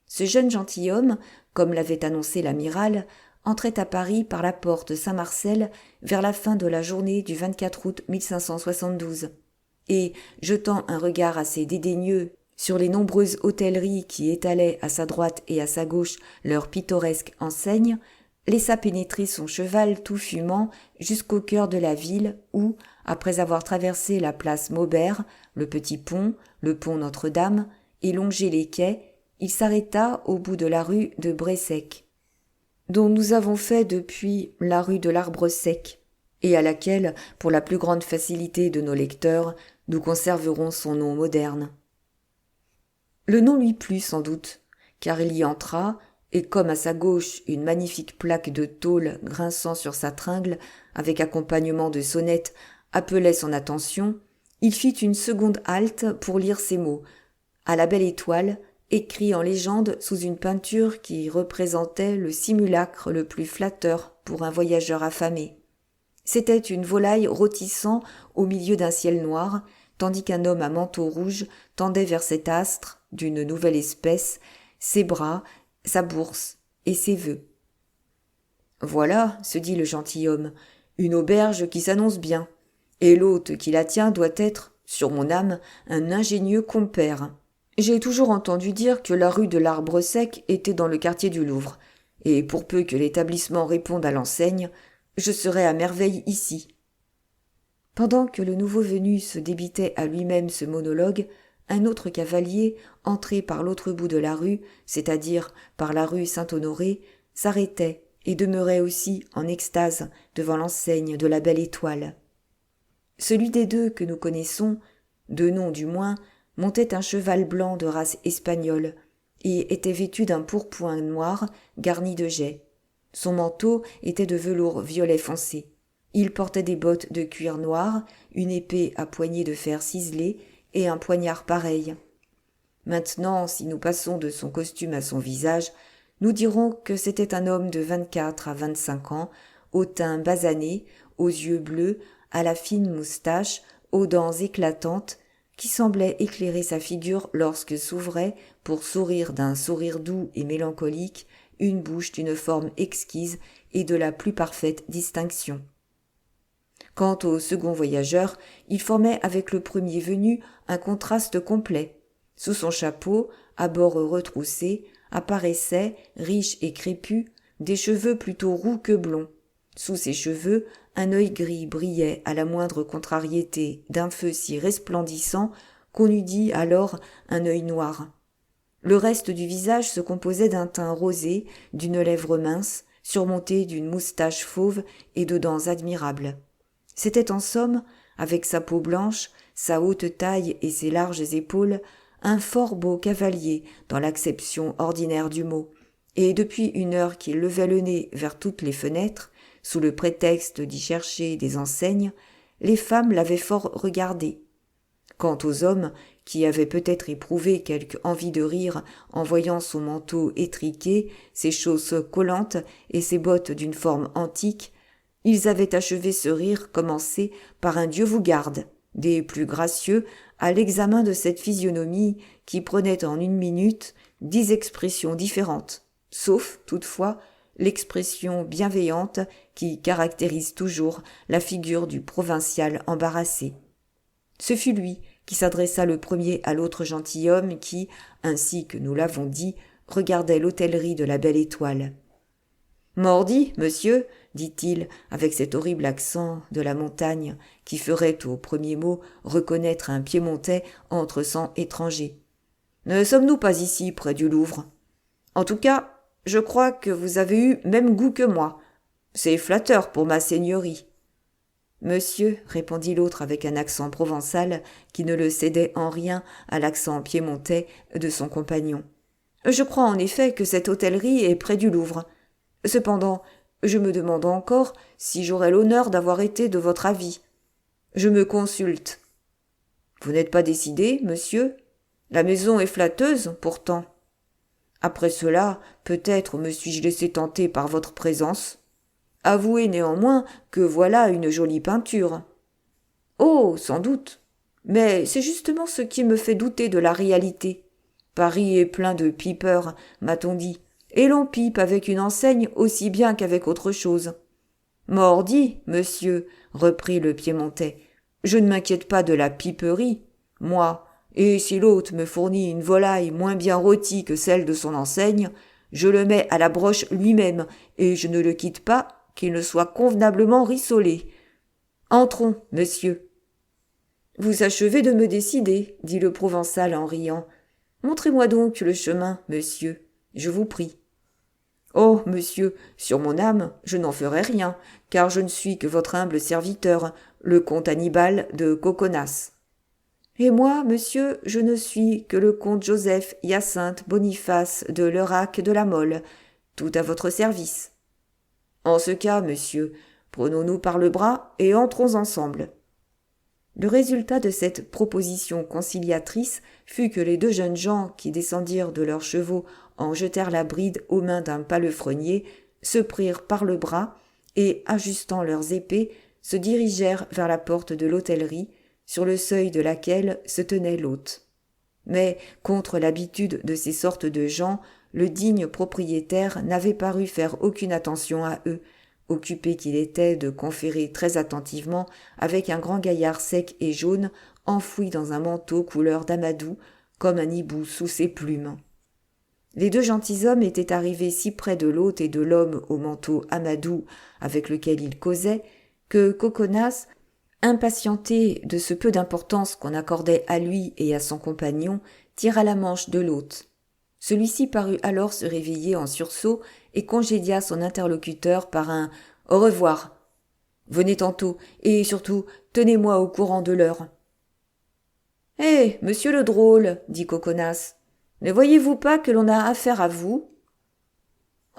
Speaker 2: Ce jeune gentilhomme, comme l'avait annoncé l'amiral, entrait à Paris par la porte Saint-Marcel vers la fin de la journée du 24 août 1572, et, jetant un regard assez dédaigneux sur les nombreuses hôtelleries qui étalaient à sa droite et à sa gauche leurs pittoresques enseignes, laissa pénétrer son cheval tout fumant jusqu'au cœur de la ville où, après avoir traversé la place Maubert, le petit pont, le pont Notre-Dame, et longé les quais, il s'arrêta au bout de la rue de Bray-Sec, dont nous avons fait depuis la rue de l'Arbre-Sec, et à laquelle, pour la plus grande facilité de nos lecteurs, nous conserverons son nom moderne. Le nom lui plut sans doute, car il y entra, et comme à sa gauche une magnifique plaque de tôle grinçant sur sa tringle, avec accompagnement de sonnettes, appelait son attention, il fit une seconde halte pour lire ces mots, à la belle étoile, écrits en légende sous une peinture qui représentait le simulacre le plus flatteur pour un voyageur affamé. C'était une volaille rôtissant au milieu d'un ciel noir, tandis qu'un homme à manteau rouge tendait vers cet astre, d'une nouvelle espèce, ses bras, sa bourse et ses vœux. « Voilà, se dit le gentilhomme, une auberge qui s'annonce bien, et l'hôte qui la tient doit être, sur mon âme, un ingénieux compère. J'ai toujours entendu dire que la rue de l'Arbre-Sec était dans le quartier du Louvre, et pour peu que l'établissement réponde à l'enseigne, je serai à merveille ici. » Pendant que le nouveau venu se débitait à lui-même ce monologue, un autre cavalier, entré par l'autre bout de la rue, c'est-à-dire par la rue Saint-Honoré, s'arrêtait et demeurait aussi en extase devant l'enseigne de la belle étoile. Celui des deux que nous connaissons, de nom du moins, montait un cheval blanc de race espagnole et était vêtu d'un pourpoint noir garni de jais. Son manteau était de velours violet foncé. Il portait des bottes de cuir noir, une épée à poignée de fer ciselée et un poignard pareil. Maintenant, si nous passons de son costume à son visage, nous dirons que c'était un homme de 24 à 25 ans, au teint basané, aux yeux bleus, à la fine moustache, aux dents éclatantes, qui semblait éclairer sa figure lorsque s'ouvrait, pour sourire d'un sourire doux et mélancolique, une bouche d'une forme exquise et de la plus parfaite distinction. Quant au second voyageur, il formait avec le premier venu un contraste complet. Sous son chapeau, à bords retroussés, apparaissaient, riches et crépus, des cheveux plutôt roux que blonds. Sous ces cheveux, un œil gris brillait à la moindre contrariété d'un feu si resplendissant qu'on eût dit alors un œil noir. Le reste du visage se composait d'un teint rosé, d'une lèvre mince, surmontée d'une moustache fauve et de dents admirables. C'était en somme, avec sa peau blanche, sa haute taille et ses larges épaules, un fort beau cavalier dans l'acception ordinaire du mot, et depuis 1 heure qu'il levait le nez vers toutes les fenêtres, sous le prétexte d'y chercher des enseignes, les femmes l'avaient fort regardé. Quant aux hommes, qui avaient peut-être éprouvé quelque envie de rire en voyant son manteau étriqué, ses chausses collantes et ses bottes d'une forme antique, ils avaient achevé ce rire commencé par un Dieu vous garde, des plus gracieux, à l'examen de cette physionomie qui prenait en une minute 10 expressions différentes, sauf, toutefois, l'expression bienveillante qui caractérise toujours la figure du provincial embarrassé. Ce fut lui qui s'adressa le premier à l'autre gentilhomme qui, ainsi que nous l'avons dit, regardait l'hôtellerie de la Belle Étoile. « Mordi, monsieur, dit-il, avec cet horrible accent de la montagne qui ferait au premier mot reconnaître un Piémontais entre cent étrangers. Ne sommes-nous pas ici près du Louvre? En tout cas, je crois que vous avez eu même goût que moi. C'est flatteur pour ma seigneurie. Monsieur, répondit l'autre avec un accent provençal qui ne le cédait en rien à l'accent piémontais de son compagnon. Je crois en effet que cette hôtellerie est près du Louvre. Cependant, je me demande encore si j'aurai l'honneur d'avoir été de votre avis. Je me consulte. Vous n'êtes pas décidé, monsieur? La maison est flatteuse, pourtant. Après cela, peut-être me suis-je laissé tenter par votre présence. Avouez néanmoins que voilà une jolie peinture. Oh, sans doute. Mais c'est justement ce qui me fait douter de la réalité. Paris est plein de pipeurs, m'a-t-on dit, et l'on pipe avec une enseigne aussi bien qu'avec autre chose. Mordi, monsieur, reprit le Piémontais, je ne m'inquiète pas de la piperie, moi, et si l'hôte me fournit une volaille moins bien rôtie que celle de son enseigne, je le mets à la broche lui-même, et je ne le quitte pas qu'il ne soit convenablement rissolé. Entrons, monsieur. Vous achevez de me décider, dit le Provençal en riant. Montrez-moi donc le chemin, monsieur, je vous prie. Oh, monsieur, sur mon âme, je n'en ferai rien, car je ne suis que votre humble serviteur, le comte Annibal de Coconas. Et moi, monsieur, je ne suis que le comte Joseph Hyacinthe Boniface de Leurac de la Mole, tout à votre service. En ce cas, monsieur, prenons-nous par le bras et entrons ensemble. Le résultat de cette proposition conciliatrice fut que les deux jeunes gens qui descendirent de leurs chevaux en jetèrent la bride aux mains d'un palefrenier, se prirent par le bras et, ajustant leurs épées, se dirigèrent vers la porte de l'hôtellerie, sur le seuil de laquelle se tenait l'hôte. Mais, contre l'habitude de ces sortes de gens, le digne propriétaire n'avait paru faire aucune attention à eux, occupé qu'il était de conférer très attentivement avec un grand gaillard sec et jaune, enfoui dans un manteau couleur d'amadou, comme un hibou sous ses plumes. Les deux gentilshommes étaient arrivés si près de l'hôte et de l'homme au manteau amadou avec lequel ils causaient, que Coconas, impatienté de ce peu d'importance qu'on accordait à lui et à son compagnon, tira la manche de l'hôte. Celui-ci parut alors se réveiller en sursaut et congédia son interlocuteur par un « Au revoir ». « Venez tantôt, et surtout, tenez-moi au courant de l'heure. »« Eh, monsieur le drôle, dit Coconas, ne voyez-vous pas que l'on a affaire à vous ?»«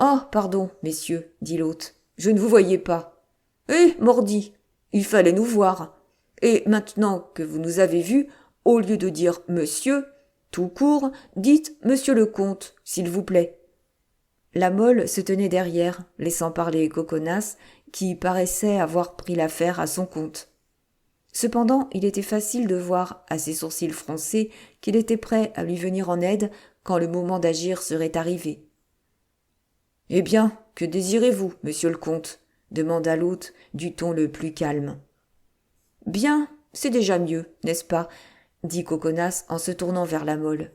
Speaker 2: Oh, pardon, messieurs, dit l'hôte, je ne vous voyais pas. »« Eh, mordi, il fallait nous voir. Et maintenant que vous nous avez vus, au lieu de dire monsieur, tout court, dites monsieur le comte, s'il vous plaît. » La Mole se tenait derrière, laissant parler Coconas, qui paraissait avoir pris l'affaire à son compte. Cependant, il était facile de voir, à ses sourcils froncés, qu'il était prêt à lui venir en aide quand le moment d'agir serait arrivé. « Eh bien, que désirez-vous, monsieur le comte ?» demanda l'hôte du ton le plus calme. « Bien, c'est déjà mieux, n'est-ce pas ?» dit Coconas en se tournant vers la Mole,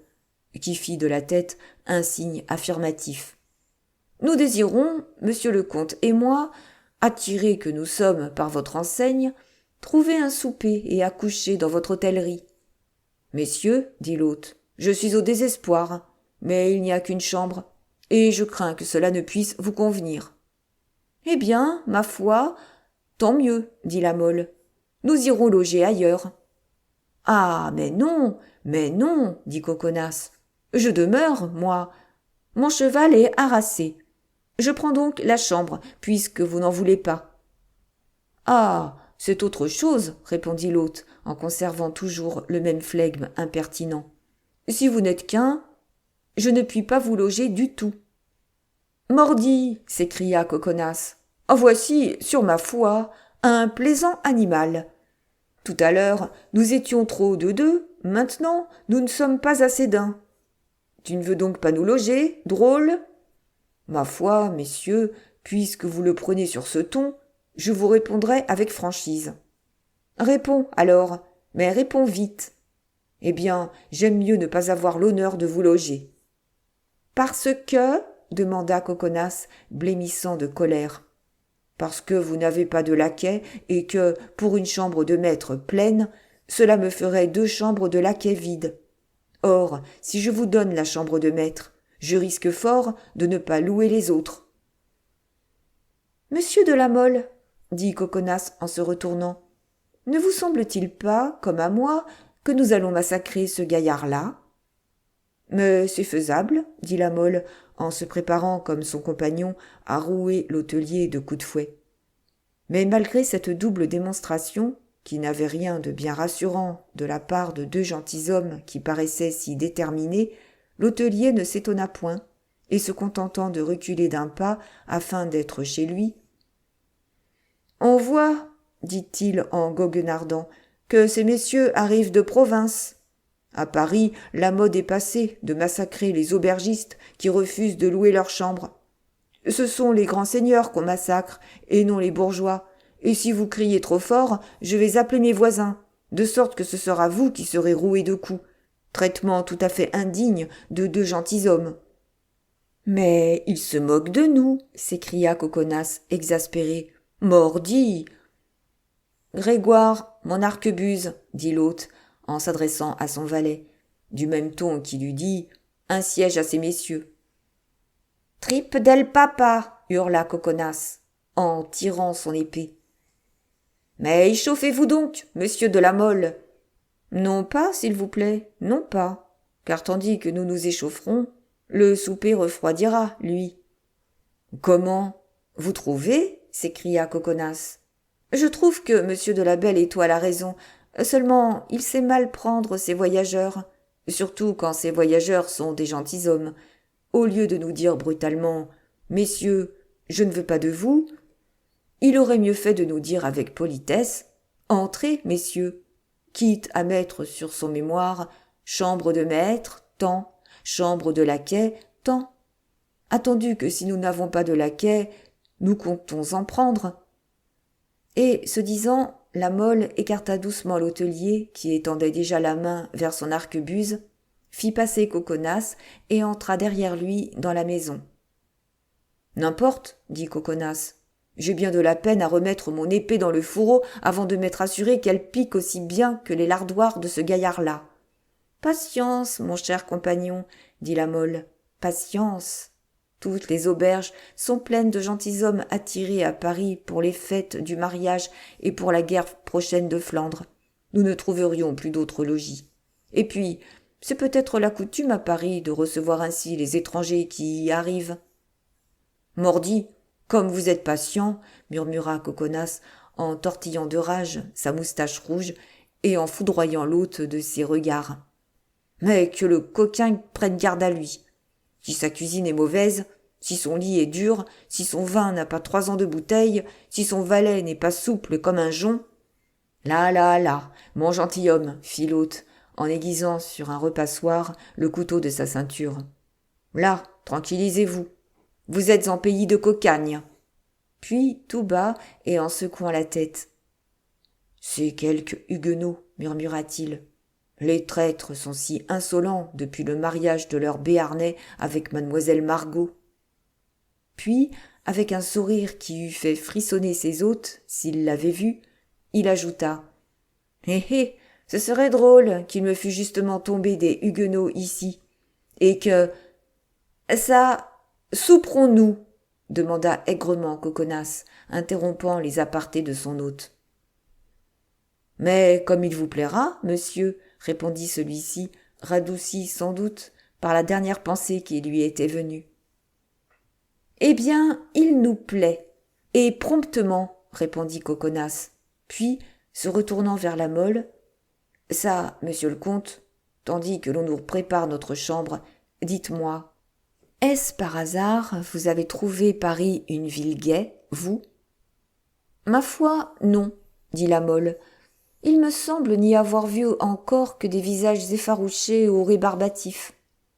Speaker 2: qui fit de la tête un signe affirmatif. « Nous désirons, monsieur le comte et moi, attirés que nous sommes par votre enseigne, trouver un souper et accoucher dans votre hôtellerie. »« Messieurs, dit l'hôte, je suis au désespoir, mais il n'y a qu'une chambre, et je crains que cela ne puisse vous convenir. »« Eh bien, ma foi, tant mieux, dit la Mole, nous irons loger ailleurs. »« Ah, mais non, dit Coconas, je demeure, moi. Mon cheval est harassé. Je prends donc la chambre, puisque vous n'en voulez pas. »« Ah, c'est autre chose, répondit l'hôte, en conservant toujours le même flegme impertinent. « Si vous n'êtes qu'un, je ne puis pas vous loger du tout. »« Mordi !» s'écria Coconas. « En voici, sur ma foi, un plaisant animal. Tout à l'heure, nous étions trop de deux, maintenant, nous ne sommes pas assez d'un. Tu ne veux donc pas nous loger, drôle ? Ma foi, messieurs, puisque vous le prenez sur ce ton, je vous répondrai avec franchise. Réponds, alors, mais réponds vite. Eh bien, j'aime mieux ne pas avoir l'honneur de vous loger. Parce que, demanda Coconas, blêmissant de colère. Parce que vous n'avez pas de laquais et que, pour une chambre de maître pleine, cela me ferait 2 chambres de laquais vides. Or, si je vous donne la chambre de maître, je risque fort de ne pas louer les autres. « Monsieur de la Mole, dit Coconas en se retournant, ne vous semble-t-il pas, comme à moi, que nous allons massacrer ce gaillard-là ? » Mais c'est faisable, dit la Mole, en se préparant comme son compagnon à rouer l'hôtelier de coups de fouet. Mais malgré cette double démonstration, qui n'avait rien de bien rassurant de la part de 2 gentilshommes qui paraissaient si déterminés, l'hôtelier ne s'étonna point, et se contentant de reculer d'un pas afin d'être chez lui. « On voit, dit-il en goguenardant, que ces messieurs arrivent de province. À Paris, la mode est passée de massacrer les aubergistes qui refusent de louer leurs chambres. Ce sont les grands seigneurs qu'on massacre, et non les bourgeois. Et si vous criez trop fort, je vais appeler mes voisins, de sorte que ce sera vous qui serez roués de coups. Traitement tout à fait indigne de 2 gentilshommes. »« Mais ils se moquent de nous, s'écria Coconas, exaspéré. Mordi !»« Grégoire, mon arquebuse, dit l'hôte, en s'adressant à son valet, du même ton qu'il eût dit « Un siège à ces messieurs. »« Tripe del papa !» hurla Coconas, en tirant son épée. « Mais échauffez-vous donc, monsieur de la Mole !»« Non pas, s'il vous plaît, non pas, car tandis que nous nous échaufferons, le souper refroidira, lui. »« Comment ? Vous trouvez ? s'écria Coconas. « Je trouve que monsieur de la Belle Étoile a raison. Seulement, il sait mal prendre ses voyageurs, surtout quand ces voyageurs sont des gentilshommes. Au lieu de nous dire brutalement « Messieurs, je ne veux pas de vous », il aurait mieux fait de nous dire avec politesse « Entrez, messieurs », quitte à mettre sur son mémoire « Chambre de maître, tant », « Chambre de laquais, tant », attendu que si nous n'avons pas de laquais, nous comptons en prendre. Et, ce disant, la Mole écarta doucement l'hôtelier, qui étendait déjà la main vers son arquebuse, fit passer Coconas et entra derrière lui dans la maison. « N'importe, dit Coconas, j'ai bien de la peine à remettre mon épée dans le fourreau avant de m'être assuré qu'elle pique aussi bien que les lardoires de ce gaillard-là. »« Patience, mon cher compagnon, dit la Mole, patience. Toutes les auberges sont pleines de gentilshommes attirés à Paris pour les fêtes du mariage et pour la guerre prochaine de Flandre. Nous ne trouverions plus d'autres logis. Et puis, c'est peut-être la coutume à Paris de recevoir ainsi les étrangers qui y arrivent. »« Mordi, comme vous êtes patient, murmura Coconas en tortillant de rage sa moustache rouge et en foudroyant l'hôte de ses regards. « Mais que le coquin prenne garde à lui. Si sa cuisine est mauvaise, si son lit est dur, si son vin n'a pas 3 ans de bouteille, si son valet n'est pas souple comme un jonc. »« Là, mon gentilhomme, fit l'hôte, en aiguisant sur un repassoir le couteau de sa ceinture. Là, tranquillisez-vous. Vous êtes en pays de cocagne. » Puis, tout bas et en secouant la tête. « C'est quelque huguenot, murmura-t-il. Les traîtres sont si insolents depuis le mariage de leur Béarnais avec mademoiselle Margot. » Puis, avec un sourire qui eût fait frissonner ses hôtes s'ils l'avaient vu, il ajouta « Hé, ce serait drôle qu'il me fût justement tombé des huguenots ici, et que… Ça, souperons-nous » demanda aigrement Coconas, interrompant les apartés de son hôte. « Mais comme il vous plaira, monsieur, » répondit celui-ci, radouci sans doute par la dernière pensée qui lui était venue. « Eh bien, il nous plaît, et promptement, » répondit Coconas, puis, se retournant vers la Mole, Ça, monsieur le comte, tandis que l'on nous prépare notre chambre, dites-moi, est-ce par hasard vous avez trouvé Paris une ville gaie, vous ? Ma foi, non, dit la Mole. Il me semble n'y avoir vu encore que des visages effarouchés ou rébarbatifs.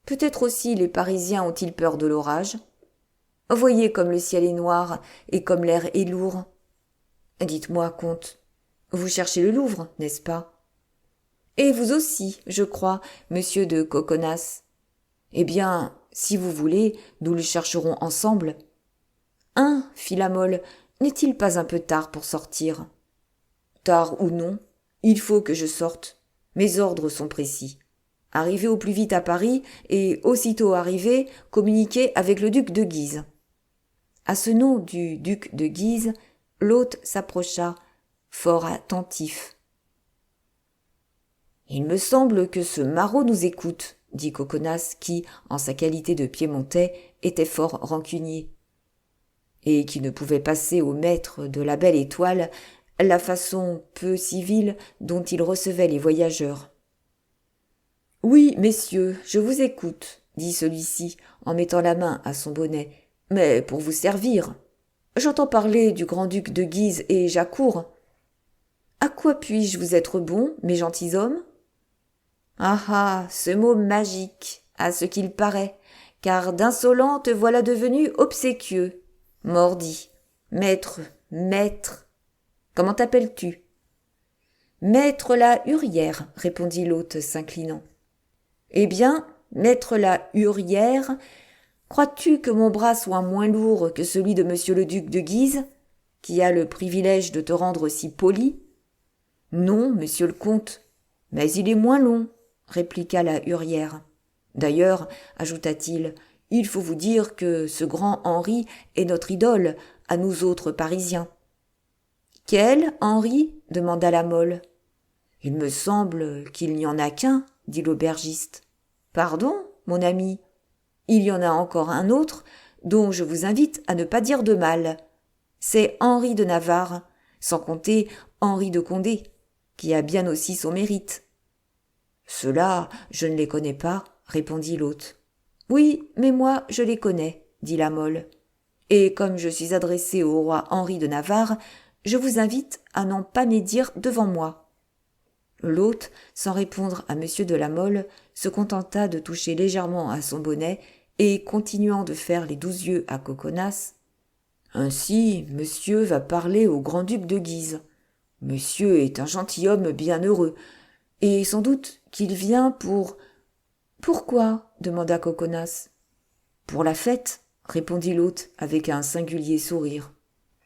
Speaker 2: Peut-être aussi les Parisiens ont-ils peur de l'orage. Voyez comme le ciel est noir et comme l'air est lourd. Dites-moi, comte, vous cherchez le Louvre, n'est-ce pas ? Et vous aussi, je crois, monsieur de Coconas. Eh bien, si vous voulez, nous le chercherons ensemble. Hein, fit la Mole, n'est-il pas un peu tard pour sortir ? Tard ou non, il faut que je sorte. Mes ordres sont précis. Arriver au plus vite à Paris et, aussitôt arrivé, communiquer avec le duc de Guise. À ce nom du duc de Guise, l'hôte s'approcha, fort attentif. « Il me semble que ce maraud nous écoute, » dit Coconas, qui, en sa qualité de piémontais, était fort rancunier, et qui ne pouvait passer au maître de la Belle Étoile la façon peu civile dont il recevait les voyageurs. « Oui, messieurs, je vous écoute, » dit celui-ci, en mettant la main à son bonnet, « mais pour vous servir. J'entends parler du grand-duc de Guise et j'accours. À quoi puis-je vous être bon, mes gentilshommes ? Ah ah, ce mot magique, à ce qu'il paraît, car d'insolent te voilà devenu obséquieux. Mordi. Maître, maître. Comment t'appelles-tu ? Maître la Hurière, répondit l'hôte s'inclinant. Eh bien, maître la Hurière, crois-tu que mon bras soit moins lourd que celui de monsieur le duc de Guise, qui a le privilège de te rendre si poli ? Non, monsieur le comte, mais il est moins long, répliqua la Hurière. D'ailleurs, ajouta-t-il, il faut vous dire que ce grand Henri est notre idole, à nous autres Parisiens. Quel Henri ? Demanda la Mole. Il me semble qu'il n'y en a qu'un, dit l'aubergiste. Pardon, mon ami, il y en a encore un autre, dont je vous invite à ne pas dire de mal. C'est Henri de Navarre, sans compter Henri de Condé, qui a bien aussi son mérite. Ceux-là, je ne les connais pas, répondit l'hôte. Oui, mais moi, je les connais, dit la Mole. Et comme je suis adressé au roi Henri de Navarre, je vous invite à n'en pas médire devant moi. L'hôte, sans répondre à monsieur de la Mole, se contenta de toucher légèrement à son bonnet et, continuant de faire les 12 yeux à Coconas, « Ainsi, monsieur va parler au grand-duc de Guise. Monsieur est un gentilhomme bien heureux, et sans doute qu'il vient pour... »« Pourquoi ?» demanda Coconas. « Pour la fête, » répondit l'hôte avec un singulier sourire.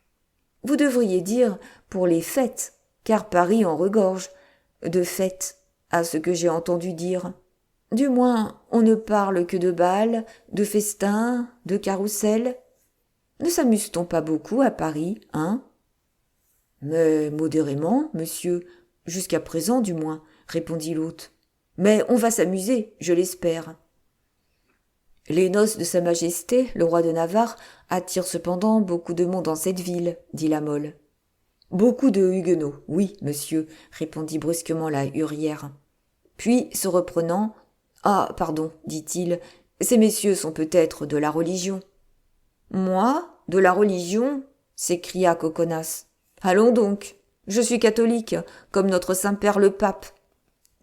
Speaker 2: « Vous devriez dire pour les fêtes, car Paris en regorge de fêtes, à ce que j'ai entendu dire. Du moins, on ne parle que de bals, de festins, de carrousels. Ne s'amuse-t-on pas beaucoup à Paris, hein ? Mais modérément, monsieur, jusqu'à présent du moins, répondit l'hôte. Mais on va s'amuser, je l'espère. Les noces de Sa Majesté, le roi de Navarre, attirent cependant beaucoup de monde en cette ville, dit la Mole. Beaucoup de huguenots, oui, monsieur, répondit brusquement la Hurière. Puis, se reprenant, ah, pardon, dit-il, ces messieurs sont peut-être de la religion. Moi, de la religion, s'écria Coconas. Allons donc, je suis catholique, comme notre Saint-Père le Pape.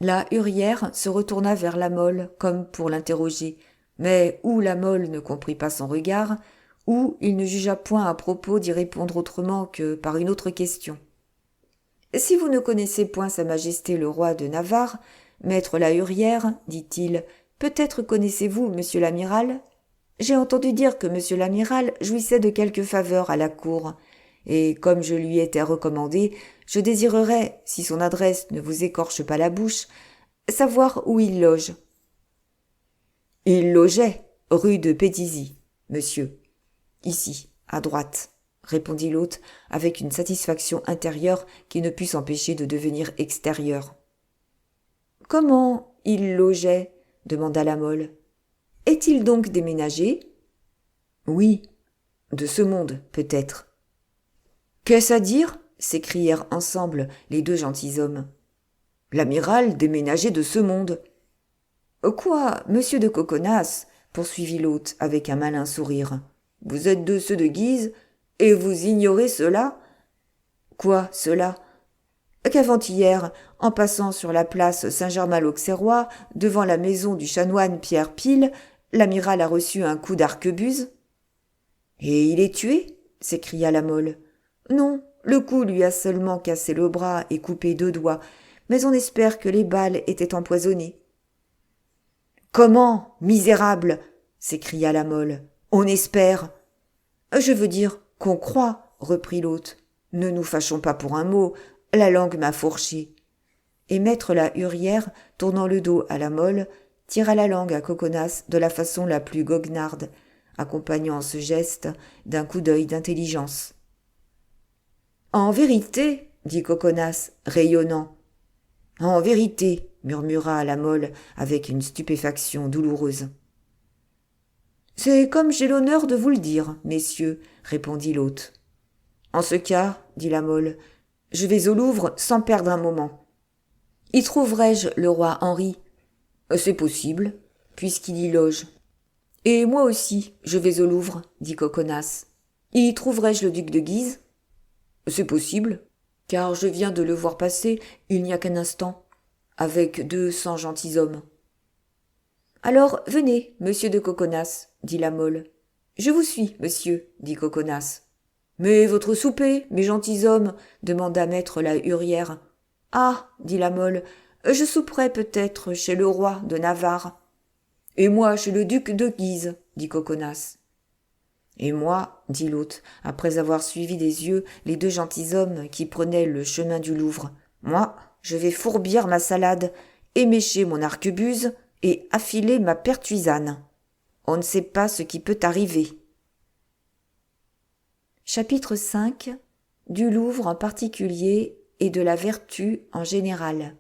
Speaker 2: La Hurière se retourna vers la Mole, comme pour l'interroger, mais ou la Mole ne comprit pas son regard, ou il ne jugea point à propos d'y répondre autrement que par une autre question. « Si vous ne connaissez point Sa Majesté le roi de Navarre, maître la Hurière, dit-il, peut-être connaissez-vous monsieur l'amiral ? J'ai entendu dire que monsieur l'amiral jouissait de quelques faveurs à la cour, et comme je lui étais recommandé, je désirerais, si son adresse ne vous écorche pas la bouche, savoir où il loge. »« Il logeait rue de Pétisy, monsieur. Ici, à droite, » répondit l'hôte avec une satisfaction intérieure qui ne put s'empêcher de devenir extérieure. « Comment il logeait ? demanda la Mole. « Est-il donc déménagé ? » ?»« Oui, de ce monde, peut-être. »« Qu'est-ce à dire ? » s'écrièrent ensemble les deux gentilshommes. L'amiral déménageait de ce monde. Quoi, monsieur de Coconas, poursuivit l'hôte avec un malin sourire. Vous êtes de ceux de Guise, et vous ignorez cela? Quoi, cela? Qu'avant-hier, en passant sur la place Saint-Germain-l'Auxerrois, devant la maison du chanoine Pierre Pile, l'amiral a reçu un coup d'arquebuse. Et il est tué? S'écria la Mole. Non, le coup lui a seulement cassé le bras et coupé 2 doigts, mais on espère que les balles étaient empoisonnées. Comment, misérable? S'écria la Mole. On espère. Je veux dire qu'on croit, reprit l'hôte. Ne nous fâchons pas pour un mot, la langue m'a fourché. Et maître la Hurière, tournant le dos à la Mole, tira la langue à Coconas de la façon la plus goguenarde, accompagnant ce geste d'un coup d'œil d'intelligence. En vérité, dit Coconas, rayonnant. En vérité, murmura la Mole avec une stupéfaction douloureuse. C'est comme j'ai l'honneur de vous le dire, messieurs, répondit l'hôte. En ce cas, dit la Mole, je vais au Louvre sans perdre un moment. Y trouverai-je le roi Henri? C'est possible, puisqu'il y loge. Et moi aussi, je vais au Louvre, dit Coconas. Y trouverai-je le duc de Guise? C'est possible, car je viens de le voir passer il n'y a qu'un instant, avec 200 gentilshommes. Alors venez, monsieur de Coconas, dit la Mole. Je vous suis, monsieur, dit Coconas. Mais votre souper, mes gentilshommes, demanda maître la Hurière. Ah, dit la Mole, je souperai peut-être chez le roi de Navarre. Et moi chez le duc de Guise, dit Coconas. Et moi, dit l'hôte, après avoir suivi des yeux les 2 gentilshommes qui prenaient le chemin du Louvre, moi, je vais fourbir ma salade, émécher mon arquebuse et affiler ma pertuisane. On ne sait pas ce qui peut arriver. Chapitre 5. Du Louvre en particulier et de la vertu en général.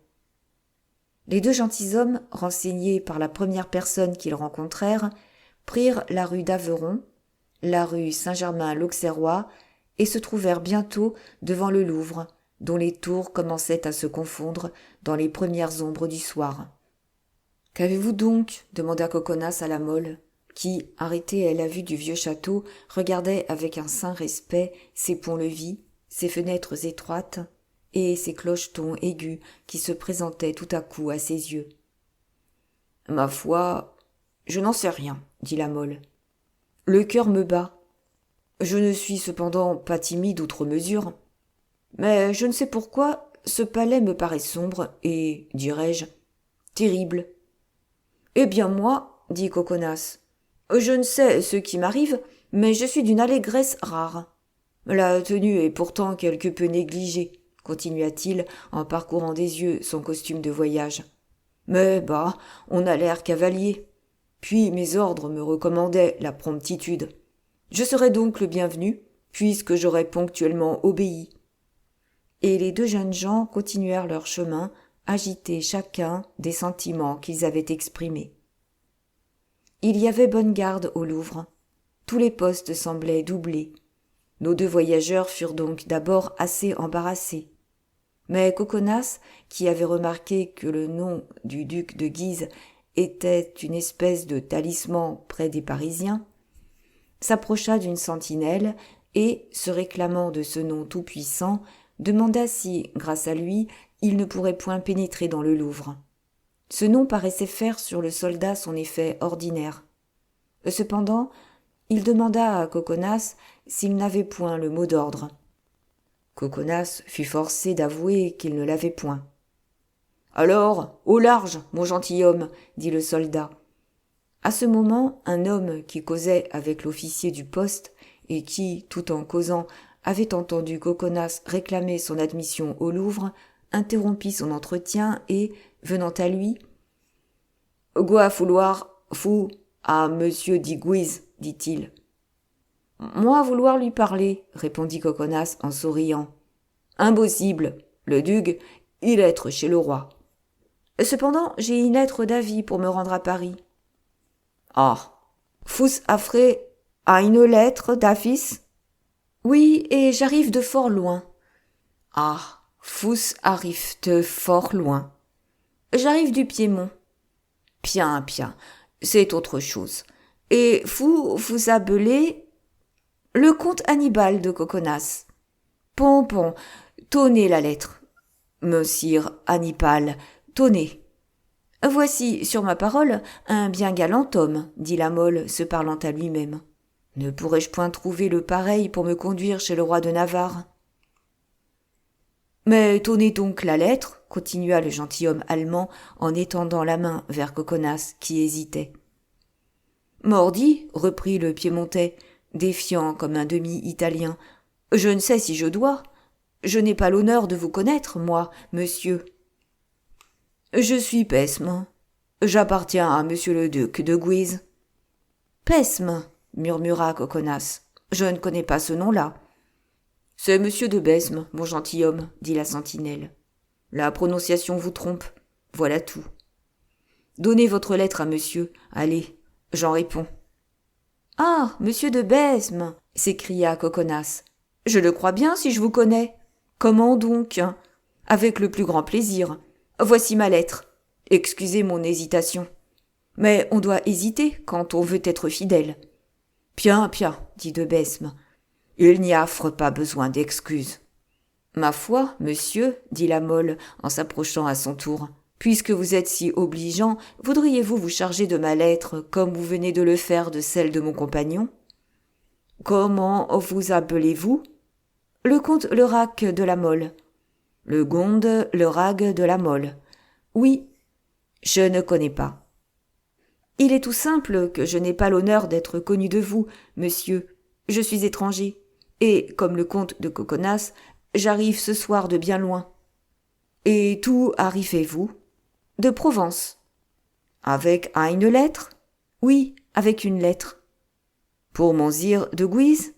Speaker 2: Les 2 gentilshommes, renseignés par la première personne qu'ils rencontrèrent, prirent la rue d'Averon, la rue Saint-Germain-l'Auxerrois, et se trouvèrent bientôt devant le Louvre, dont les tours commençaient à se confondre dans les premières ombres du soir. « Qu'avez-vous donc » demanda Coconas à la Mole, qui, arrêtée à la vue du vieux château, regardait avec un saint respect ses ponts-levis, ses fenêtres étroites et ses clochetons aigus qui se présentaient tout à coup à ses yeux. « Ma foi, je n'en sais rien, » dit la Mole. « Le cœur me bat. Je ne suis cependant pas timide outre mesure. Mais je ne sais pourquoi ce palais me paraît sombre et, dirais-je, terrible. » Eh bien moi, dit Coconas, je ne sais ce qui m'arrive, mais je suis d'une allégresse rare. La tenue est pourtant quelque peu négligée, continua-t-il en parcourant des yeux son costume de voyage. Mais bah, on a l'air cavalier. Puis mes ordres me recommandaient la promptitude. Je serai donc le bienvenu, puisque j'aurai ponctuellement obéi. Et les 2 jeunes gens continuèrent leur chemin, agités chacun des sentiments qu'ils avaient exprimés. Il y avait bonne garde au Louvre. Tous les postes semblaient doublés. Nos 2 voyageurs furent donc d'abord assez embarrassés. Mais Coconas, qui avait remarqué que le nom du duc de Guise était une espèce de talisman près des Parisiens, s'approcha d'une sentinelle et, se réclamant de ce nom tout-puissant, demanda si, grâce à lui, il ne pourrait point pénétrer dans le Louvre. Ce nom paraissait faire sur le soldat son effet ordinaire. Cependant, il demanda à Coconas s'il n'avait point le mot d'ordre. Coconas fut forcé d'avouer qu'il ne l'avait point. « Alors, au large, mon gentilhomme, dit le soldat. À ce moment, un homme qui causait avec l'officier du poste et qui, tout en causant, avait entendu Coconas réclamer son admission au Louvre, interrompit son entretien et, venant à lui, « Quoi vouloir fou à monsieur Digouiz, dit-il. « Moi vouloir lui parler, répondit Coconas en souriant. « Impossible, le duc, il être chez le roi. Cependant, j'ai une lettre d'avis pour me rendre à Paris. »« Ah, fous affré à une lettre d'avis ?»« Oui, et j'arrive de fort loin. »« Ah, fous arrive de fort loin. » J'arrive du Piémont. Bien, c'est autre chose. Et vous appelez le comte Hannibal de Coconas. Bon, tenez la lettre. Monsieur Hannibal, tenez. Voici, sur ma parole, un bien galant homme, dit la Mole, se parlant à lui-même. Ne pourrais-je point trouver le pareil pour me conduire chez le roi de Navarre? Mais tenez donc la lettre, continua le gentilhomme allemand en étendant la main vers Coconas, qui hésitait. Mordi, reprit le Piémontais, défiant comme un demi-italien, je ne sais si je dois. Je n'ai pas l'honneur de vous connaître, moi, monsieur. Je suis Pesme. J'appartiens à monsieur le duc de Guise. Pesme, murmura Coconas. Je ne connais pas ce nom-là. C'est monsieur de Besme, mon gentilhomme, dit la sentinelle. La prononciation vous trompe. Voilà tout. Donnez votre lettre à monsieur. Allez, j'en réponds. Ah, monsieur de Besme, s'écria Coconas. Je le crois bien si je vous connais. Comment donc? Avec le plus grand plaisir. Voici ma lettre. Excusez mon hésitation. Mais on doit hésiter quand on veut être fidèle. Bien, dit de Besme. Il n'y a pas besoin d'excuses. Ma foi, monsieur, dit la Mole en s'approchant à son tour, puisque vous êtes si obligeant, voudriez-vous vous charger de ma lettre comme vous venez de le faire de celle de mon compagnon? Comment vous appelez-vous? Le comte Lerac de la Mole. Le Gonde Lerac de la Mole. Oui, je ne connais pas. Il est tout simple que je n'ai pas l'honneur d'être connu de vous, monsieur. Je suis étranger. Et, comme le comte de Coconas, j'arrive ce soir de bien loin. Et d'où arrivez-vous? De Provence. Avec une lettre? Oui, avec une lettre. Pour Monzire de Guise?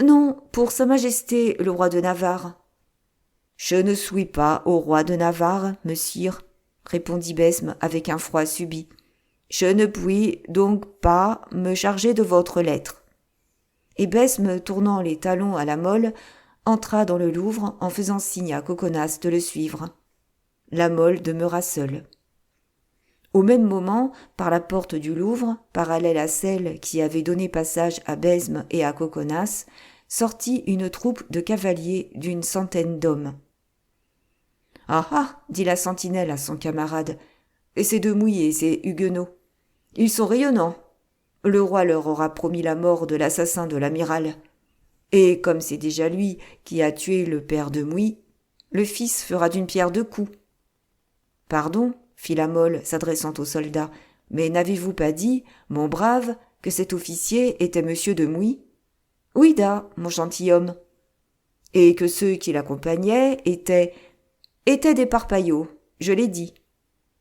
Speaker 2: Non, pour Sa Majesté le roi de Navarre. Je ne suis pas au roi de Navarre, messire, répondit Besme avec un froid subit. Je ne puis donc pas me charger de votre lettre. Et Besme, tournant les talons à la Mole, entra dans le Louvre en faisant signe à Coconas de le suivre. La Mole demeura seule. Au même moment, par la porte du Louvre, parallèle à celle qui avait donné passage à Besme et à Coconas, sortit une troupe de cavaliers d'une centaine d'hommes. « Ah !» dit la sentinelle à son camarade, « et ces deux mouillés, ces huguenots. Ils sont rayonnants. Le roi leur aura promis la mort de l'assassin de l'amiral. Et comme c'est déjà lui qui a tué le père de Mouy, le fils fera d'une pierre deux coups. »« Pardon, » fit la Mole, s'adressant au soldat, « mais n'avez-vous pas dit, mon brave, que cet officier était monsieur de Mouy ? » ?»« Oui, da, mon gentilhomme. »« Et que ceux qui l'accompagnaient étaient des parpaillots, je l'ai dit. »«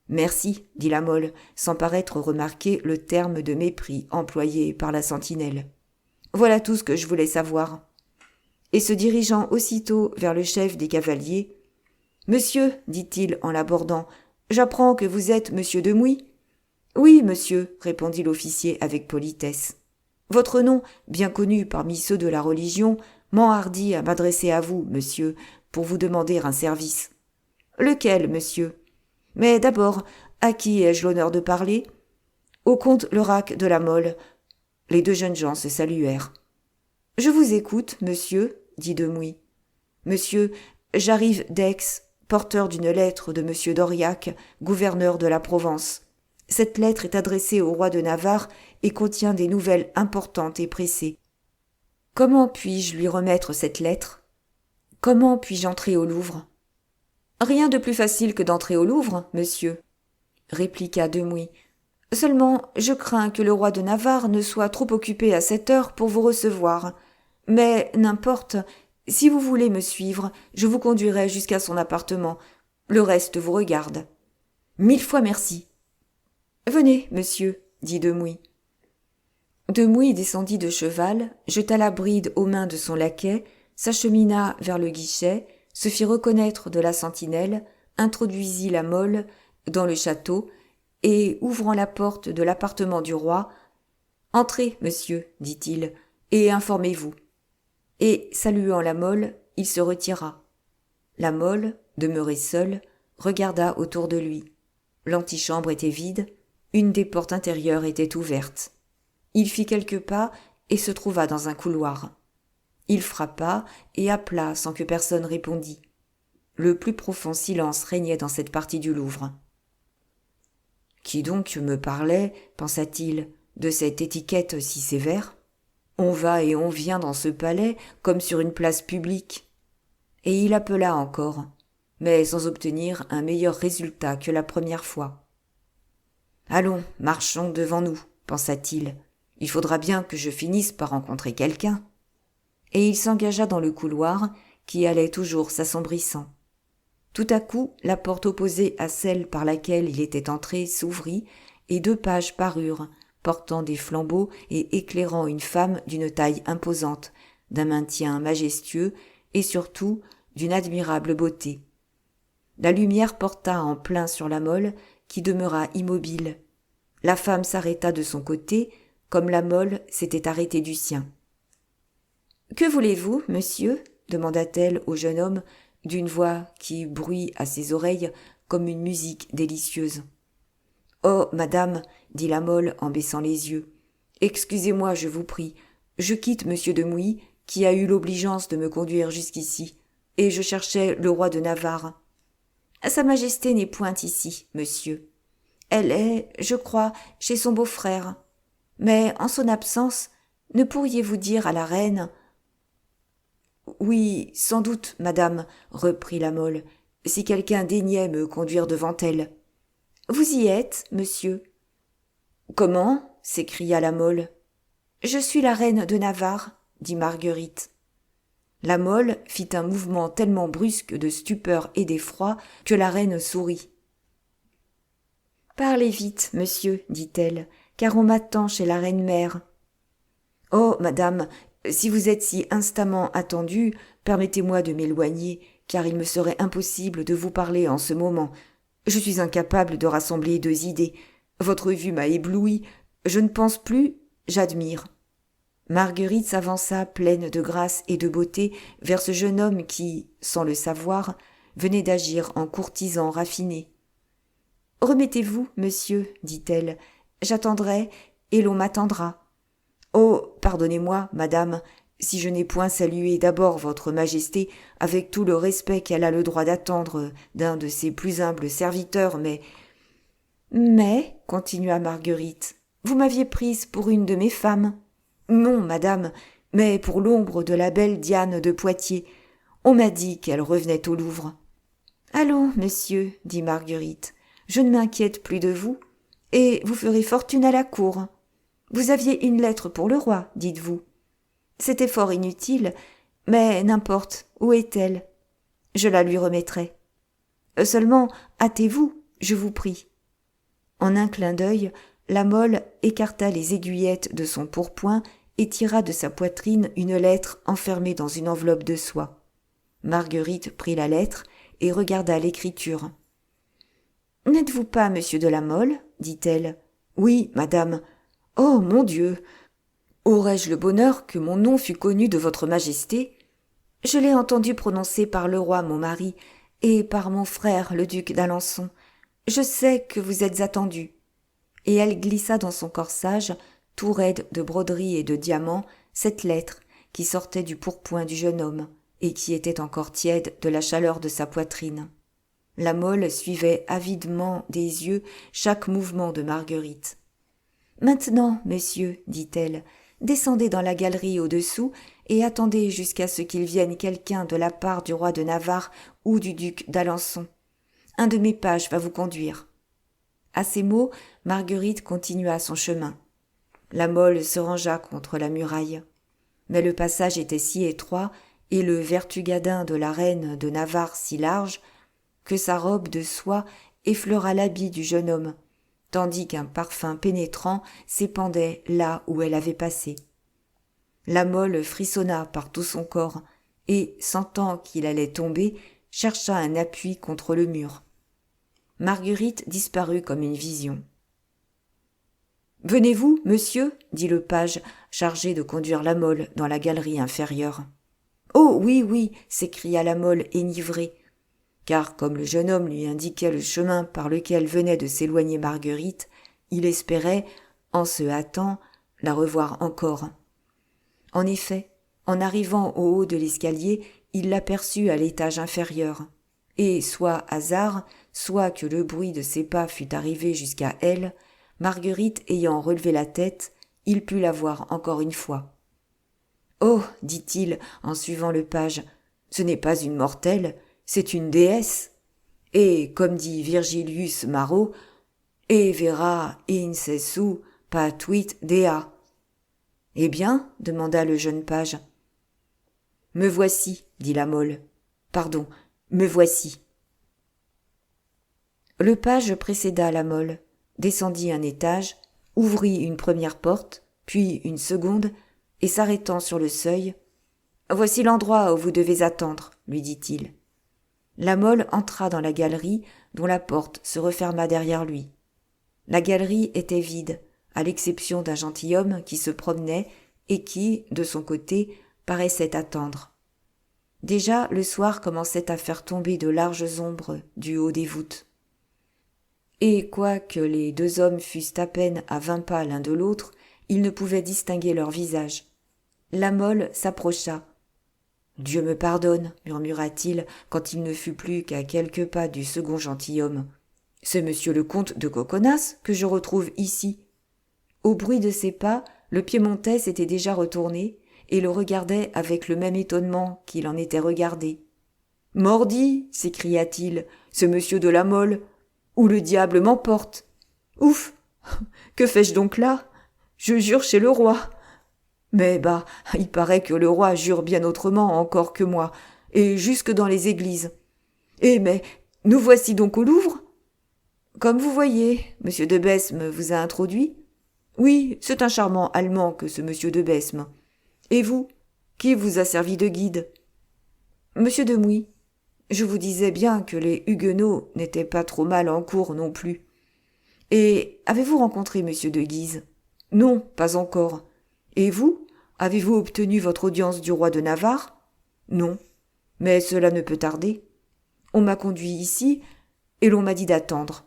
Speaker 2: Merci, dit la Mole, sans paraître remarquer le terme de mépris employé par la sentinelle. Voilà tout ce que je voulais savoir. Et se dirigeant aussitôt vers le chef des cavaliers, « Monsieur, dit-il en l'abordant, j'apprends que vous êtes monsieur de Mouy. »« Oui, monsieur, répondit l'officier avec politesse. Votre nom, bien connu parmi ceux de la religion, m'enhardit à m'adresser à vous, monsieur, pour vous demander un service. »« Lequel, monsieur ? Mais d'abord, à qui ai-je l'honneur de parler ? » ?»« Au comte Lerac de la Mole. » Les deux jeunes gens se saluèrent. « Je vous écoute, monsieur, dit de Mouy. « Monsieur, j'arrive d'Aix, porteur d'une lettre de monsieur d'Auriac, gouverneur de la Provence. Cette lettre est adressée au roi de Navarre et contient des nouvelles importantes et pressées. Comment puis-je lui remettre cette lettre ? Comment puis-je entrer au Louvre ? » « Rien de plus facile que d'entrer au Louvre, monsieur, répliqua de Mouy. Seulement, je crains que le roi de Navarre ne soit trop occupé à cette heure pour vous recevoir. Mais n'importe, si vous voulez me suivre, je vous conduirai jusqu'à son appartement. Le reste vous regarde. »« 1000 fois merci. »« Venez, monsieur, dit de Mouy. » De Mouy descendit de cheval, jeta la bride aux mains de son laquais, s'achemina vers le guichet, se fit reconnaître de la sentinelle, introduisit la Mole dans le château et, ouvrant la porte de l'appartement du roi, « Entrez, monsieur, dit-il, et informez-vous. » Et, saluant la Mole, il se retira. La Mole, demeurée seule, regarda autour de lui. L'antichambre était vide, une des portes intérieures était ouverte. Il fit quelques pas et se trouva dans un couloir. Il frappa et appela sans que personne répondît. Le plus profond silence régnait dans cette partie du Louvre. Qui donc me parlait, pensa-t-il, de cette étiquette si sévère ? On va et on vient dans ce palais comme sur une place publique. Et il appela encore, mais sans obtenir un meilleur résultat que la première fois. Allons, marchons devant nous, pensa-t-il. Il faudra bien que je finisse par rencontrer quelqu'un. Et il s'engagea dans le couloir qui allait toujours s'assombrissant. Tout à coup, la porte opposée à celle par laquelle il était entré s'ouvrit et 2 pages parurent, portant des flambeaux et éclairant une femme d'une taille imposante, d'un maintien majestueux et surtout d'une admirable beauté. La lumière porta en plein sur la Mole, qui demeura immobile. La femme s'arrêta de son côté, comme la Mole s'était arrêtée du sien. « Que voulez-vous, monsieur ?» demanda-t-elle au jeune homme, d'une voix qui bruit à ses oreilles comme une musique délicieuse. « Oh, madame, dit la Mole en baissant les yeux, excusez-moi, je vous prie, je quitte monsieur de Mouy, qui a eu l'obligeance de me conduire jusqu'ici, et je cherchais le roi de Navarre. Sa Majesté n'est point ici, monsieur. Elle est, je crois, chez son beau-frère. Mais en son absence, ne pourriez-vous dire à la reine... » « Oui, sans doute, madame, reprit la Mole, si quelqu'un daignait me conduire devant elle. »« Vous y êtes, monsieur. »« Comment ?» s'écria la Mole. « Je suis la reine de Navarre, » dit Marguerite. La Mole fit un mouvement tellement brusque de stupeur et d'effroi que la reine sourit. « Parlez vite, monsieur, dit-elle, car on m'attend chez la reine-mère. »« Oh, madame, si vous êtes si instamment attendue, permettez-moi de m'éloigner, car il me serait impossible de vous parler en ce moment. Je suis incapable de rassembler 2 idées. Votre vue m'a ébloui. Je ne pense plus, j'admire. » Marguerite s'avança pleine de grâce et de beauté vers ce jeune homme qui, sans le savoir, venait d'agir en courtisan raffiné. « Remettez-vous, monsieur, dit-elle, j'attendrai et l'on m'attendra. Oh, pardonnez-moi, madame, si je n'ai point salué d'abord votre majesté avec tout le respect qu'elle a le droit d'attendre d'un de ses plus humbles serviteurs, mais... » « Mais, continua Marguerite, vous m'aviez prise pour une de mes femmes. »« Non, madame, mais pour l'ombre de la belle Diane de Poitiers. On m'a dit qu'elle revenait au Louvre. »« Allons, monsieur, dit Marguerite, je ne m'inquiète plus de vous, et vous ferez fortune à la cour. Vous aviez une lettre pour le roi, dites-vous. C'était fort inutile, mais n'importe, où est-elle ? Je la lui remettrai. Seulement, hâtez-vous, je vous prie. » En un clin d'œil, la Mole écarta les aiguillettes de son pourpoint et tira de sa poitrine une lettre enfermée dans une enveloppe de soie. Marguerite prit la lettre et regarda l'écriture. « N'êtes-vous pas monsieur de la Mole ? dit-elle. « Oui, madame. »« Oh, mon Dieu ! Aurais-je le bonheur que mon nom fût connu de votre majesté ? Je l'ai entendu prononcer par le roi mon mari et par mon frère le duc d'Alençon. Je sais que vous êtes attendu. » Et elle glissa dans son corsage, tout raide de broderies et de diamants, cette lettre qui sortait du pourpoint du jeune homme et qui était encore tiède de la chaleur de sa poitrine. La Mole suivait avidement des yeux chaque mouvement de Marguerite. « Maintenant, monsieur, dit-elle, descendez dans la galerie au-dessous et attendez jusqu'à ce qu'il vienne quelqu'un de la part du roi de Navarre ou du duc d'Alençon. Un de mes pages va vous conduire. » À ces mots, Marguerite continua son chemin. La Mole se rangea contre la muraille. Mais le passage était si étroit et le vertugadin de la reine de Navarre si large que sa robe de soie effleura l'habit du jeune homme, tandis qu'un parfum pénétrant s'épandait là où elle avait passé. La Mole frissonna par tout son corps et, sentant qu'il allait tomber, chercha un appui contre le mur. Marguerite disparut comme une vision. « Venez-vous, monsieur ?» dit le page, chargé de conduire la Mole dans la galerie inférieure. « Oh, oui, oui !» s'écria la Mole enivrée. car comme le jeune homme lui indiquait le chemin par lequel venait de s'éloigner Marguerite, il espérait, en se hâtant, la revoir encore. En effet, en arrivant au haut de l'escalier, il l'aperçut à l'étage inférieur, et soit hasard, soit que le bruit de ses pas fût arrivé jusqu'à elle, Marguerite ayant relevé la tête, il put la voir encore une fois. « Oh » dit-il en suivant le page, « ce n'est pas une mortelle, c'est une déesse. Et comme dit Virgilius Maro, « E vera incessu patuit dea ». « Eh bien ?» demanda le jeune page. « Me voici » dit la Mole. « Pardon, me voici. » Le page précéda la Mole, descendit un étage, ouvrit une première porte, puis une seconde, et s'arrêtant sur le seuil, « Voici l'endroit où vous devez attendre, » lui dit-il. La Mole entra dans la galerie, dont la porte se referma derrière lui. La galerie était vide, à l'exception d'un gentilhomme qui se promenait et qui, de son côté, paraissait attendre. Déjà le soir commençait à faire tomber de larges ombres du haut des voûtes. Et quoique les deux hommes fussent à peine à 20 pas l'un de l'autre, ils ne pouvaient distinguer leurs visages. La Mole s'approcha. « Dieu me pardonne, » murmura-t-il quand il ne fut plus qu'à quelques pas du second gentilhomme. « C'est monsieur le comte de Coconas que je retrouve ici. » Au bruit de ses pas, le piémontais s'était déjà retourné et le regardait avec le même étonnement qu'il en était regardé. « Mordi !» s'écria-t-il, « c'est monsieur de la Mole. Où le diable m'emporte ? Ouf ! Que fais-je donc là ? Je jure chez le roi. Mais bah, il paraît que le roi jure bien autrement encore que moi, et jusque dans les églises. Eh mais, nous voici donc au Louvre ? Comme vous voyez, monsieur de Besme vous a introduit ? Oui, c'est un charmant Allemand que ce monsieur de Besme. Et vous, qui vous a servi de guide ? Monsieur de Mouy. Je vous disais bien que les Huguenots n'étaient pas trop mal en cour non plus. Et avez-vous rencontré monsieur de Guise ? Non, pas encore. Et vous, avez-vous obtenu votre audience du roi de Navarre ? Non, mais cela ne peut tarder. On m'a conduit ici, et l'on m'a dit d'attendre.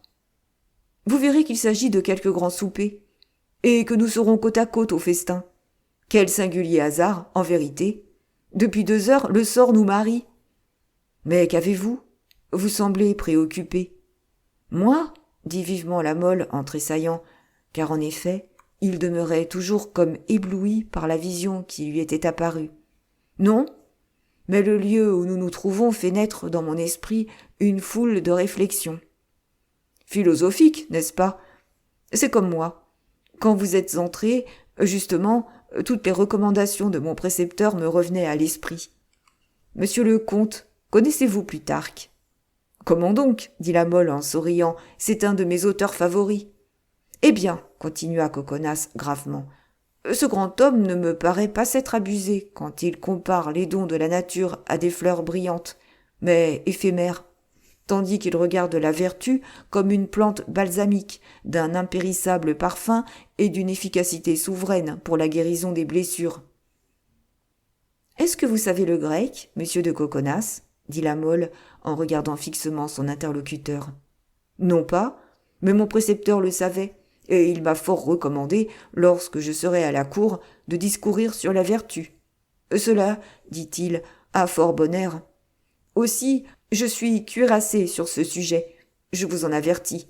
Speaker 2: Vous verrez qu'il s'agit de quelque grand souper, et que nous serons côte à côte au festin. Quel singulier hasard, en vérité. Depuis 2 heures, le sort nous marie. Mais qu'avez-vous ? Vous semblez préoccupé. Moi ? dit vivement la Mole en tressaillant, car en effet, il demeurait toujours comme ébloui par la vision qui lui était apparue. Non, mais le lieu où nous nous trouvons fait naître dans mon esprit une foule de réflexions. Philosophique, n'est-ce pas ? C'est comme moi. Quand vous êtes entré, justement, toutes les recommandations de mon précepteur me revenaient à l'esprit. Monsieur le comte, connaissez-vous Plutarque ? Comment donc ? dit la Mole en souriant, c'est un de mes auteurs favoris. Eh bien, continua Coconas gravement, ce grand homme ne me paraît pas s'être abusé quand il compare les dons de la nature à des fleurs brillantes, mais éphémères, tandis qu'il regarde la vertu comme une plante balsamique, d'un impérissable parfum et d'une efficacité souveraine pour la guérison des blessures. « Est-ce que vous savez le grec, monsieur de Coconas ?» dit la Mole en regardant fixement son interlocuteur. « Non pas, mais mon précepteur le savait, et il m'a fort recommandé, lorsque je serai à la cour, de discourir sur la vertu. Cela, dit-il, a fort bon air. Aussi, je suis cuirassé sur ce sujet, je vous en avertis.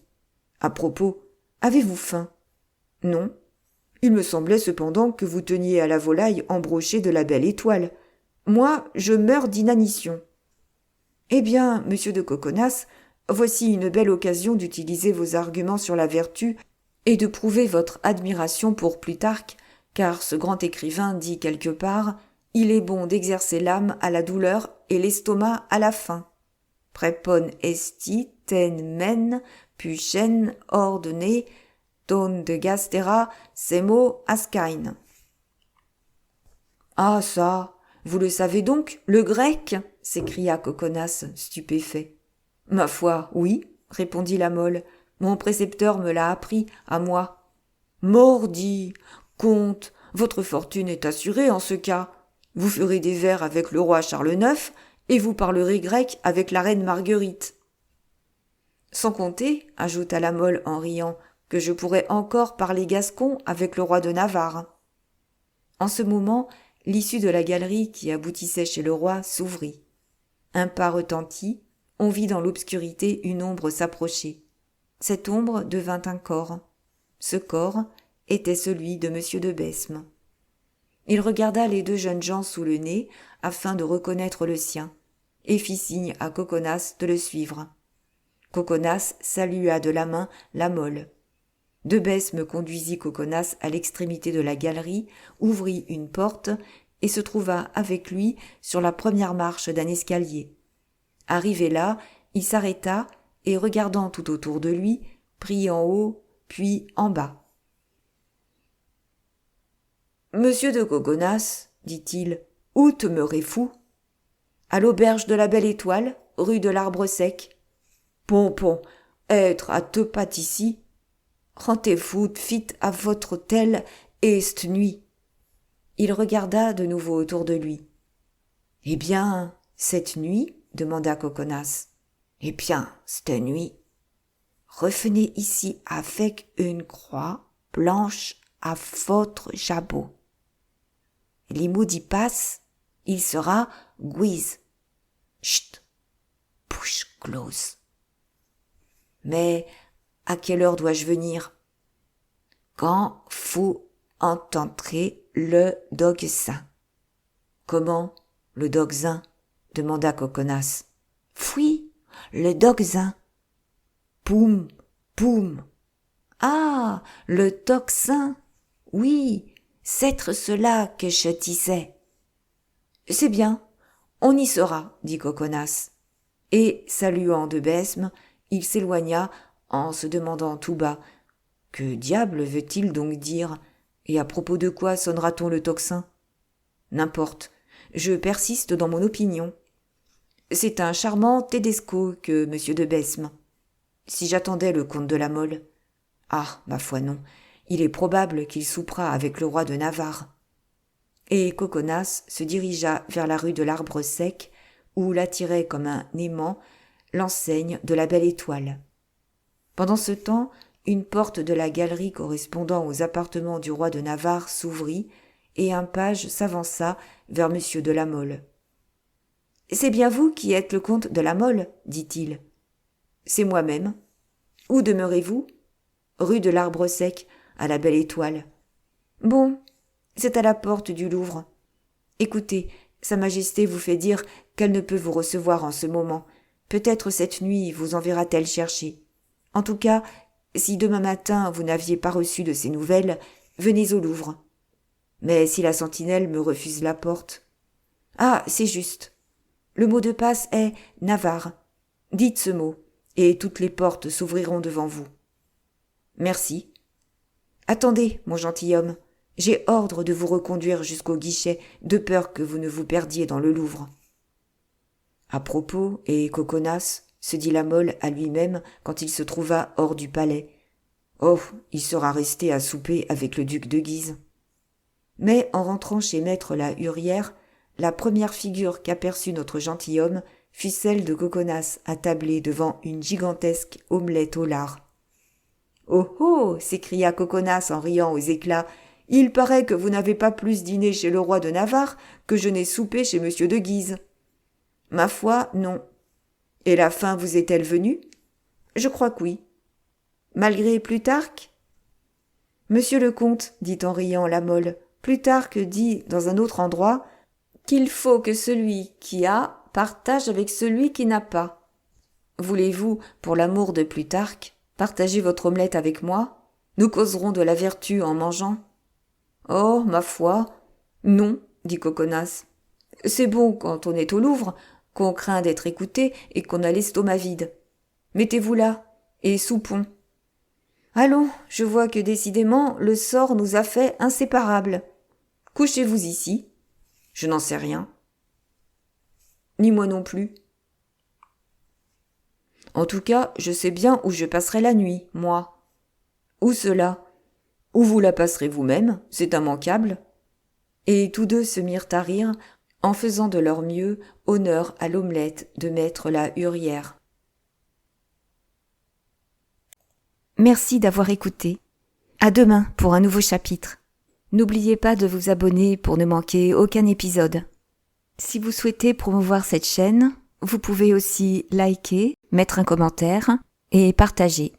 Speaker 2: À propos, avez-vous faim ? Non. Il me semblait cependant que vous teniez à la volaille embrochée de la belle étoile. Moi, je meurs d'inanition. Eh bien, monsieur de Coconas, voici une belle occasion d'utiliser vos arguments sur la vertu et de prouver votre admiration pour Plutarque, car ce grand écrivain dit quelque part « Il est bon d'exercer l'âme à la douleur et l'estomac à la faim. Prepon esti ten men puchen ordone ton de gastera semo ascain. » Ah ça, vous le savez donc, le grec ? s'écria Coconas, stupéfait. Ma foi, oui, répondit la Mole. Mon précepteur me l'a appris, à moi. Mordi, comte, votre fortune est assurée en ce cas. Vous ferez des vers avec le roi Charles IX, et vous parlerez grec avec la reine Marguerite. Sans compter, ajouta la Mole en riant, que je pourrais encore parler gascon avec le roi de Navarre. En ce moment, l'issue de la galerie qui aboutissait chez le roi s'ouvrit. Un pas retentit, on vit dans l'obscurité une ombre s'approcher. Cette ombre devint un corps. Ce corps était celui de M. de Besme. Il regarda les deux jeunes gens sous le nez afin de reconnaître le sien, et fit signe à Coconas de le suivre. Coconas salua de la main la Mole. De Besme conduisit Coconas à l'extrémité de la galerie, ouvrit une porte et se trouva avec lui sur la première marche d'un escalier. Arrivé là, il s'arrêta et, regardant tout autour de lui, prit en haut, puis en bas. « Monsieur de Coconas, dit-il, où demeurez-vous ? À l'auberge de la Belle Étoile, rue de l'Arbre Sec. Pompon, être à deux pas d'ici. Rendez-vous vite à votre hôtel et cette nuit. » Il regarda de nouveau autour de lui. « Eh bien, cette nuit ?» demanda Coconas. « Eh bien, cette nuit. Revenez ici avec une croix blanche à votre jabot. Les maudits passent, il sera guise. Chut, bouche close. Mais à quelle heure dois-je venir ? Quand vous entendrez le dogzin. »« Comment, le dogzin ?» demanda Coconas. « Oui, le dogzin. »« Poum, poum. »« Ah, le dogzin. Oui, c'est cela que je disais. »« C'est bien, on y sera, » dit Coconas. Et, saluant de Besme, il s'éloigna en se demandant tout bas « Que diable veut-il donc dire ? Et à propos de quoi sonnera-t-on le tocsin ? N'importe, je persiste dans mon opinion. C'est un charmant Tedesco que M. de Besme. Si j'attendais le comte de la Mole. Ah, ma foi non, il est probable qu'il soupera avec le roi de Navarre. » Et Coconas se dirigea vers la rue de l'Arbre Sec, où l'attirait comme un aimant l'enseigne de la Belle Étoile. Pendant ce temps, une porte de la galerie correspondant aux appartements du roi de Navarre s'ouvrit, et un page s'avança vers M. de la Mole. « C'est bien vous qui êtes le comte de la Mole, dit-il. »« C'est moi-même. Où demeurez-vous ? » ?»« Rue de l'Arbre Sec, à la Belle Étoile. »« Bon, c'est à la porte du Louvre. Écoutez, Sa Majesté vous fait dire qu'elle ne peut vous recevoir en ce moment. Peut-être cette nuit vous enverra-t-elle chercher. En tout cas, si demain matin vous n'aviez pas reçu de ces nouvelles, venez au Louvre. Mais si la sentinelle me refuse la porte... Ah, c'est juste. Le mot de passe est Navarre. Dites ce mot, et toutes les portes s'ouvriront devant vous. Merci. Attendez, mon gentilhomme, j'ai ordre de vous reconduire jusqu'au guichet, de peur que vous ne vous perdiez dans le Louvre. À propos, et Coconas, se dit la Mole à lui-même quand il se trouva hors du palais. Oh, il sera resté à souper avec le duc de Guise. Mais en rentrant chez maître la Hurière, la première figure qu'aperçut notre gentilhomme fut celle de Coconas attablé devant une gigantesque omelette au lard. « Oh oh !» s'écria Coconas en riant aux éclats. « Il paraît que vous n'avez pas plus dîné chez le roi de Navarre que je n'ai soupé chez monsieur de Guise. »« Ma foi, non. Et la faim vous est-elle venue ? » ?»« Je crois que oui. »« Malgré Plutarque ? » ?»« Monsieur le comte, dit en riant la Mole, Plutarque dit dans un autre endroit qu'il faut que celui qui a partage avec celui qui n'a pas. Voulez-vous, pour l'amour de Plutarque, partager votre omelette avec moi ? Nous causerons de la vertu en mangeant. »« Oh, ma foi, non, dit Coconas. C'est bon quand on est au Louvre, qu'on craint d'être écouté et qu'on a l'estomac vide. Mettez-vous là, et soupons. Allons, je vois que décidément le sort nous a fait inséparables. Couchez-vous ici. Je n'en sais rien. Ni moi non plus. En tout cas, je sais bien où je passerai la nuit, moi. Où cela ? Où vous la passerez vous-même, c'est immanquable. Et tous deux se mirent à rire en faisant de leur mieux honneur à l'omelette de maître la Hurière.
Speaker 1: Merci d'avoir écouté. À demain pour un nouveau chapitre. N'oubliez pas de vous abonner pour ne manquer aucun épisode. Si vous souhaitez promouvoir cette chaîne, vous pouvez aussi liker, mettre un commentaire et partager.